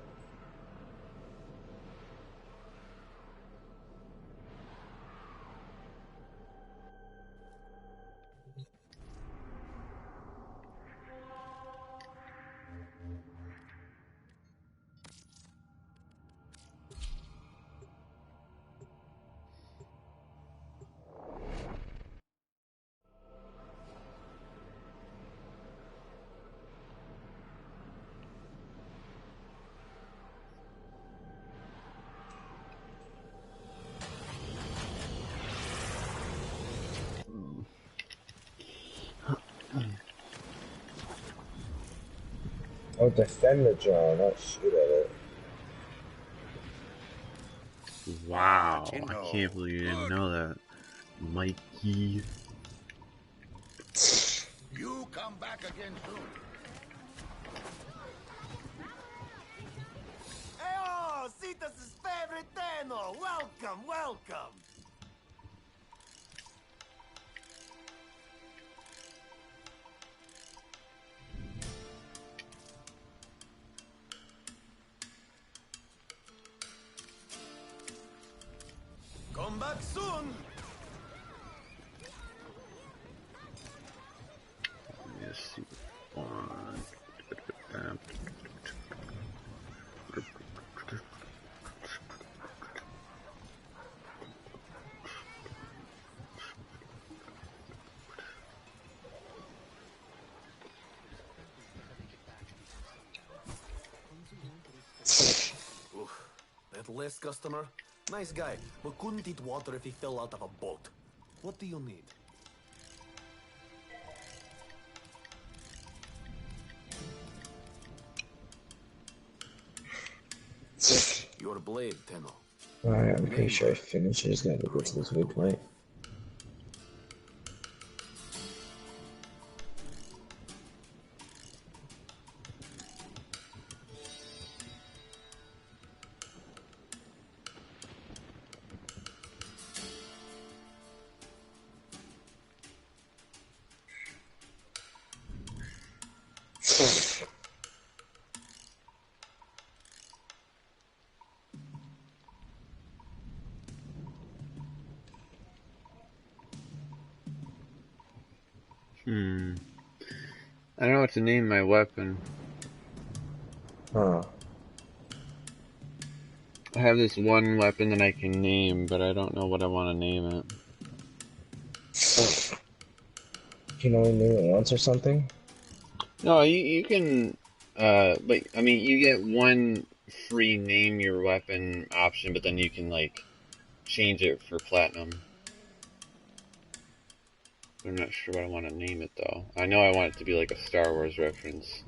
Oh, defend the drone, not shoot at it. Wow, I can't believe you didn't know that. Mikey. You come back again soon. Hey, Cetus' favorite Tenno! Welcome, welcome! Come back soon! Yes, super fun. Oof, that last customer, nice guy, but couldn't eat water if he fell out of a boat. What do you need? Your blade, Tenno. Alright, I'm pretty sure I finished. I just gotta go to this waypoint. I don't know what to name my weapon. Huh. I have this one weapon that I can name, but I don't know what I want to name it. You can only name it once or something? No, you can, but, I mean, you get one free name your weapon option, but then you can, like, change it for platinum. I'm not sure what I want to name it, though. I know I want it to be, like, a Star Wars reference.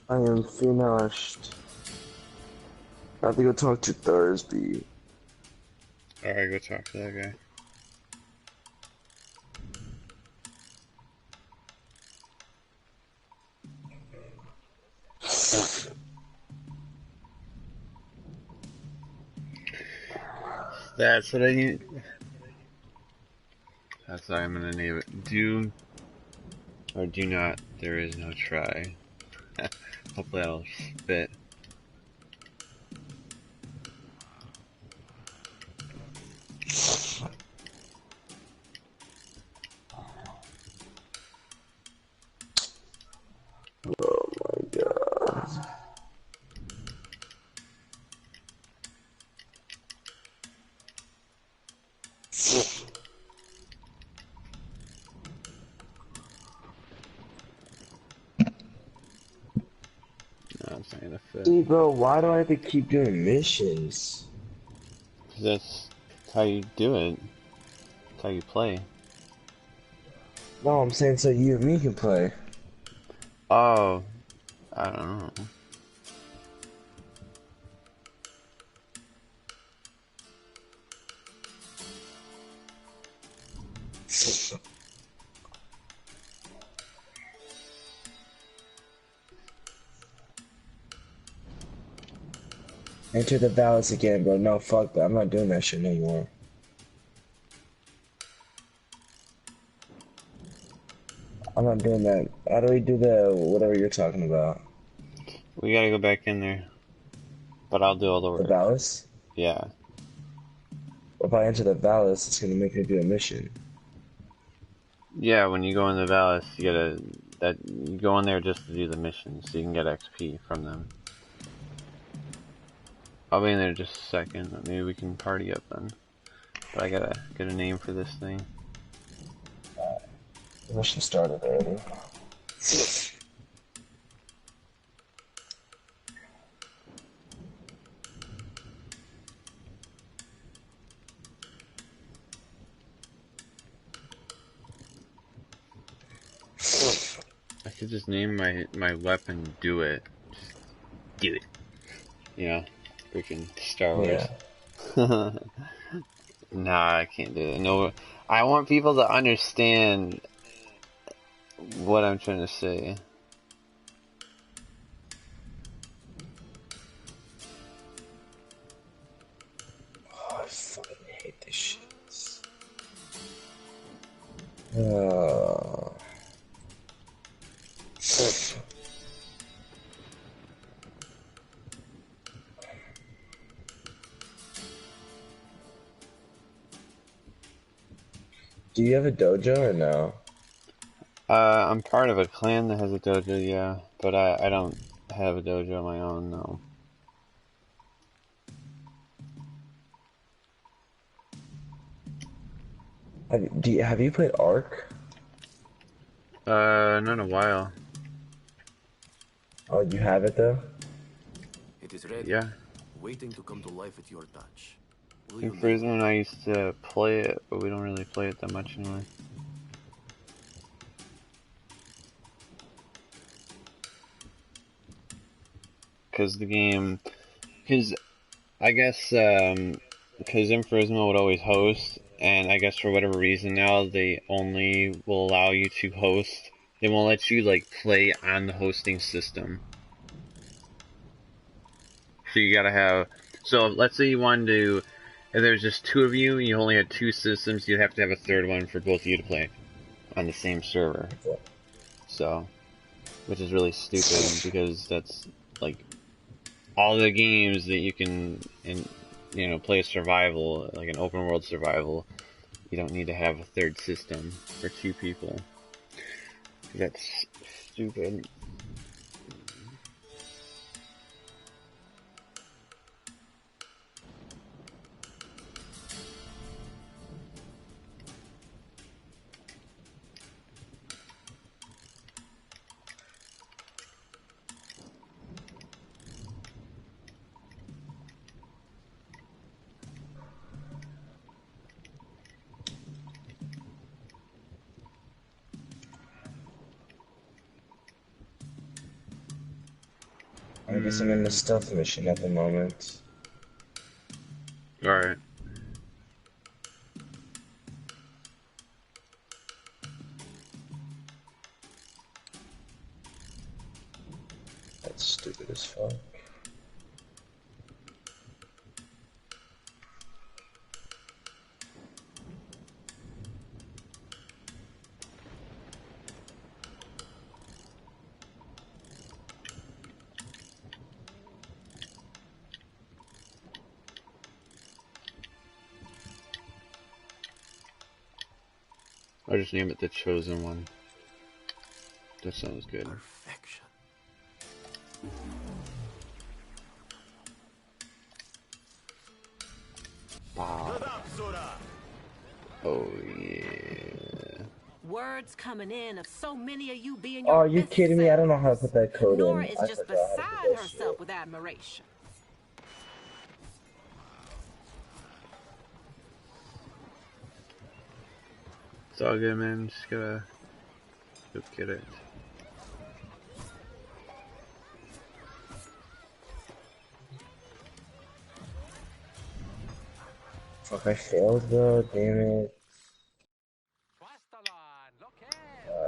I am finished. I have to go talk to Thursby. Alright, go talk to that guy. That's what I need. sorry, I'm gonna name it Do or Do Not. There is no try. Hopefully that'll fit. Oh my god. No, it's not gonna fit. See, bro, why do I have to keep doing missions? That's how you do it. That's how you play. No, I'm saying so you and me can play. Oh, I don't know. Enter the balance again, bro. No, fuck that. I'm not doing that shit no more. I'm not doing that. How do we do the whatever you're talking about? We gotta go back in there. But I'll do all the work. The Valis? Yeah. If I enter the Valis, it's gonna make me do a mission. Yeah, when you go in the Valis, you go in there just to do the missions, so you can get XP from them. I'll be in there just a second. Maybe we can party up then. But I gotta get a name for this thing. The mission started already. I could just name my weapon Do It. Just do it. You know? Freaking Star Wars. Yeah. Nah, I can't do it. No, I want people to understand what I'm trying to say. Oh, I fucking hate this shit. Do you have a dojo or no? I'm part of a clan that has a dojo, yeah, but I don't have a dojo of my own, no. Have you played Ark? Not in a while. Oh, you have it though? It is ready. Yeah. Waiting to come to life at your touch. In prison, and I used to play it, but we don't really play it that much anymore. Because the game, because I guess, because Inferno would always host, and I guess for whatever reason now they only will allow you to host. They won't let you like play on the hosting system. So you gotta have. So let's say you wanted to, if there's just two of you and you only had two systems, you'd have to have a third one for both of you to play on the same server. So, which is really stupid because that's like all the games that you can, play a survival, like an open world survival, you don't need to have a third system for two people. That's stupid. I guess I'm in the stealth mission at the moment. Alright. That's stupid as fuck. I'll just name it the Chosen One. That sounds good. Perfection. Wow. Oh yeah. Words coming in of so many of you being Oh, your are you best kidding me? I don't know how to put that code Nora in. is I just forgot how to put beside that herself shit. with admiration. It's all good, man. Just gotta go get it. Fuck, I failed though. Damn it.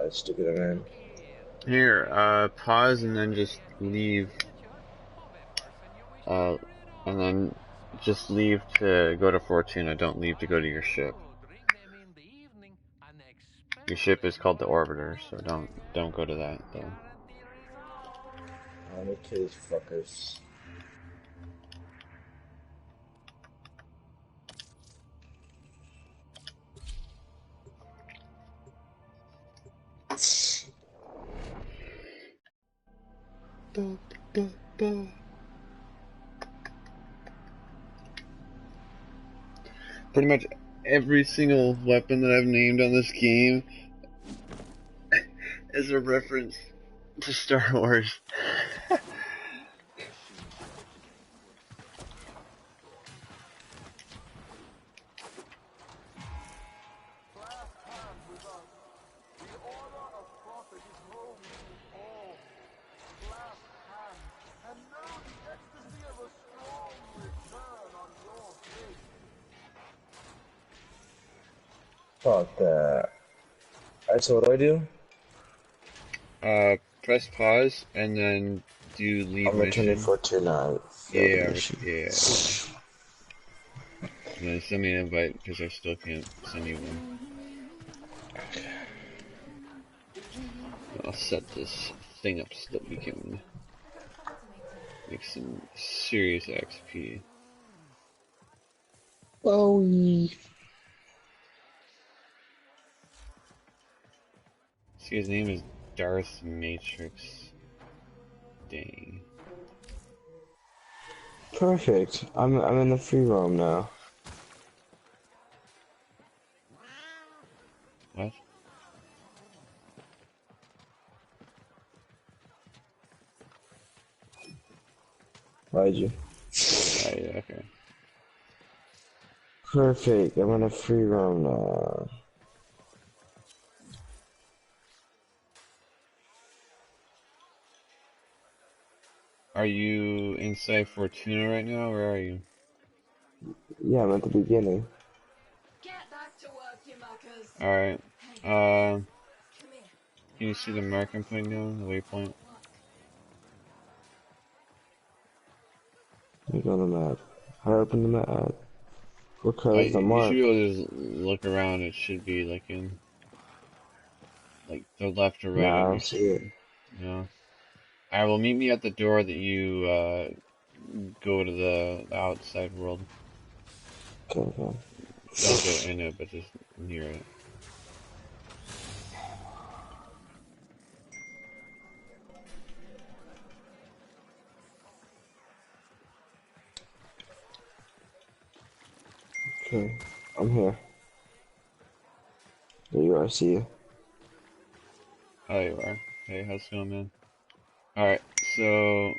Stupid man. Here, pause and then just leave. And then just leave to go to Fortuna. Don't leave to go to your ship. Your ship is called the Orbiter, so don't go to that though. I'm gonna kill these fuckers. Pretty much every single weapon that I've named on this game is a reference to Star Wars. Fuck that. Alright, so what do? Press pause and then do leave I'm returning mission. Fortuna. Yeah. And then send me an invite because I still can't send you one. I'll set this thing up so that we can make some serious XP. Bowie. See, his name is Darth Matrix. Dang. Perfect. I'm in the free roam now. What? Why'd you? Oh yeah, okay. Perfect. I'm in a free roam now. Are you inside Fortuna right now? Where are you? Yeah, I'm at the beginning. Get back to work, you muckers. Alright. Can you see the mark I'm putting down? The waypoint? Let me go on the map. How do I open the map? Because the You should mark. be able to just look around. It should be like in the left or right Nah, I on don't your see it. screen. No. Alright, well meet me at the door that you go to the outside world. Okay. Don't go in it, but just near it. Okay. I'm here. There you are, I see you. Oh, you are. Hey, how's it going, man? Alright, so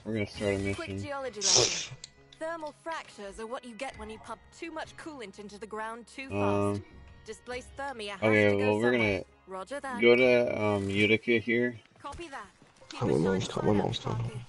we're gonna start a mission. Quick geology lesson. Thermal fractures are what you get when you pump too much coolant into the ground too fast. Displaced thermia has Okay, to go well we're somewhere. gonna Roger that. go to Utica here. Copy that. Keep My a mom's shiny light up, coming. Sparky.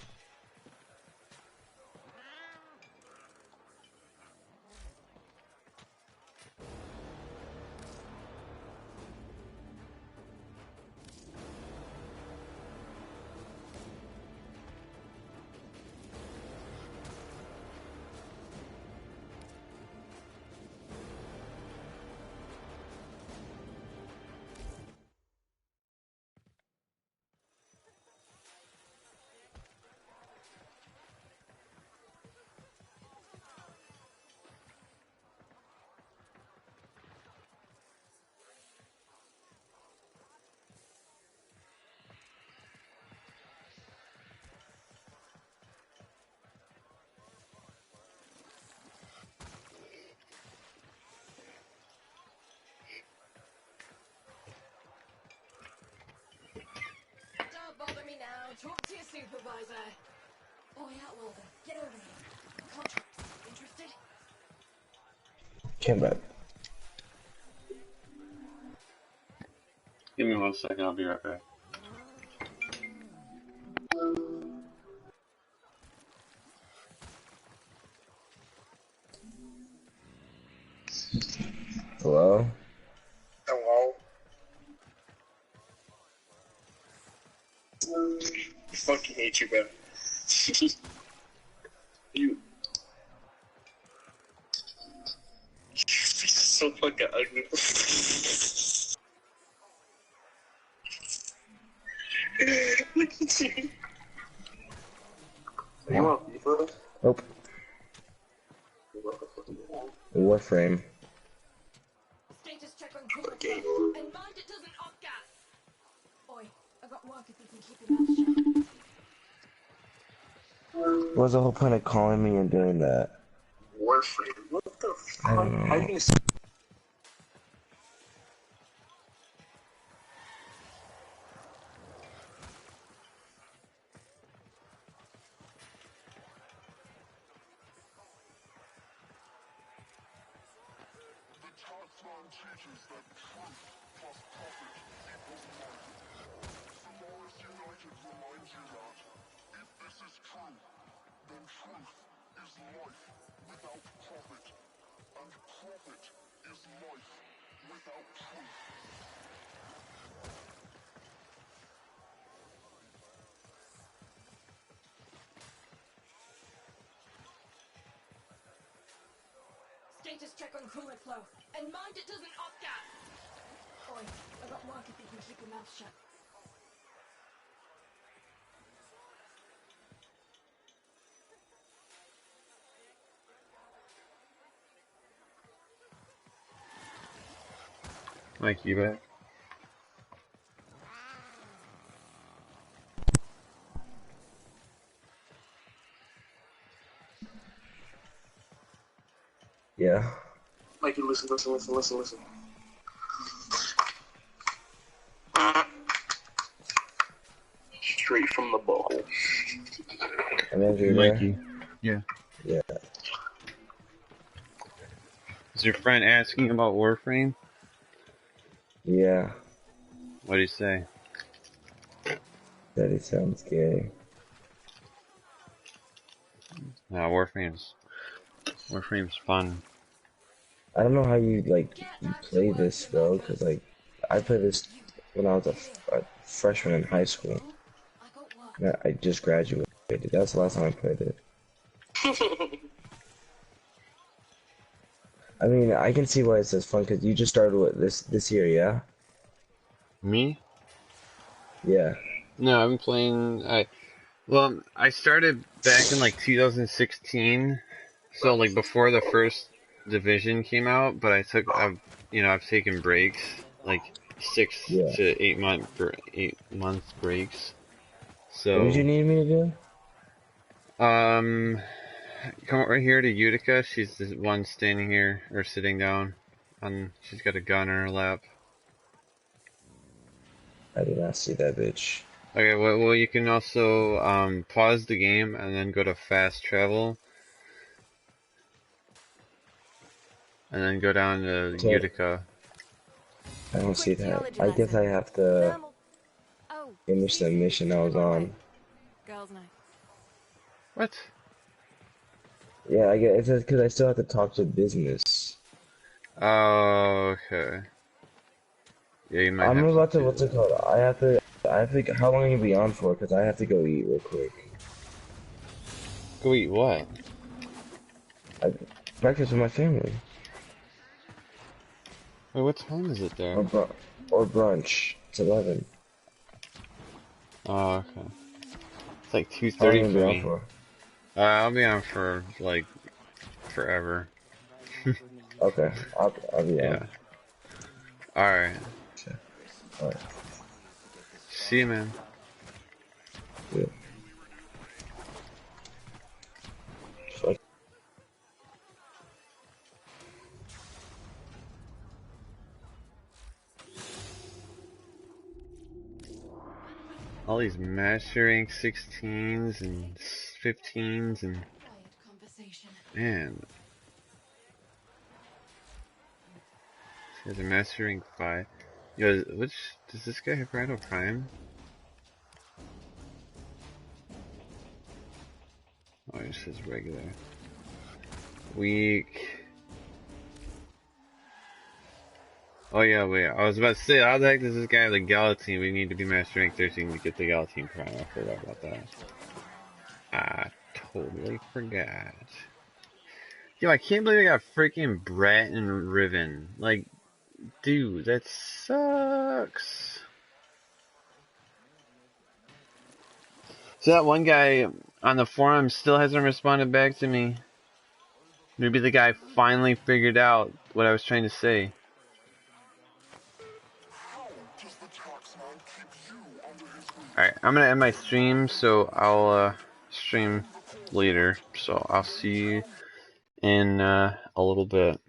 Talk to your supervisor. Boy, Outlander, get over here. Contract. Interested? Came back. Give me 1 second, I'll be right back. Hello? Hello? I fucking hate you, bro. You. Your face is so fucking ugly. Look at you. You want FIFA? Nope. Warframe. Status check on cooler flow. And mind it doesn't off gas. Oi, I got work if you can keep your mouth shut. What's the whole point of calling me and doing that? Warframe? What the fuck? I don't know. I think Status check on cooler flow. And mind it doesn't off gas. Oi, I got work if you can keep your mouth shut. Mike, you back? Yeah. Mikey, listen. Straight from the butthole. Avenger, Mikey. Yeah. Yeah. Is your friend asking about Warframe? Yeah. What do you say? That it sounds gay. Nah, Warframe's fun. I don't know how you play this though, cause I played this when I was a freshman in high school. And I just graduated. That's the last time I played it. I mean, I can see why it says fun, cause you just started with this year, yeah? Me? Yeah. No, I've been playing. I started back in 2016, so before the first division came out. But I've taken breaks, 6 to 8 breaks. So. What did you need me to do? Come right here to Utica. She's the one standing here or sitting down. She's got a gun in her lap. I did not see that bitch. Okay, well, you can also pause the game and then go to fast travel, and then go down to Utica. I don't see that. I guess I have to finish the mission I was on. Girls' night. What? Yeah, I guess it's because I still have to talk to business. Oh, okay. Yeah, you might. I'm about to. What's it called? I have to. How long are you be on for? Because I have to go eat real quick. Go eat what? Breakfast with my family. Wait, what time is it there? Or brunch. It's 11. Oh, okay. It's 2:30 How long you for be me. on for? I'll be on for forever. Okay, I'll be on. Yeah. All right. Okay. All right. See you, man. Yeah. So All these Master Rank 16s and 15s and man. There's a Master Rank 5. Yo, which does this guy have Rhino Prime? Oh, it just says regular. Weak. Oh yeah, wait. I was about to say, how the heck does this guy have the Galatine? We need to be Master Rank 13 to get the Galatine Prime. I forgot about that. I totally forgot. Yo, I can't believe I got freaking Brat and Riven. Like, dude, that sucks. So that one guy on the forum still hasn't responded back to me. Maybe the guy finally figured out what I was trying to say. Alright, I'm gonna end my stream, so I'll stream later. So I'll see you in a little bit.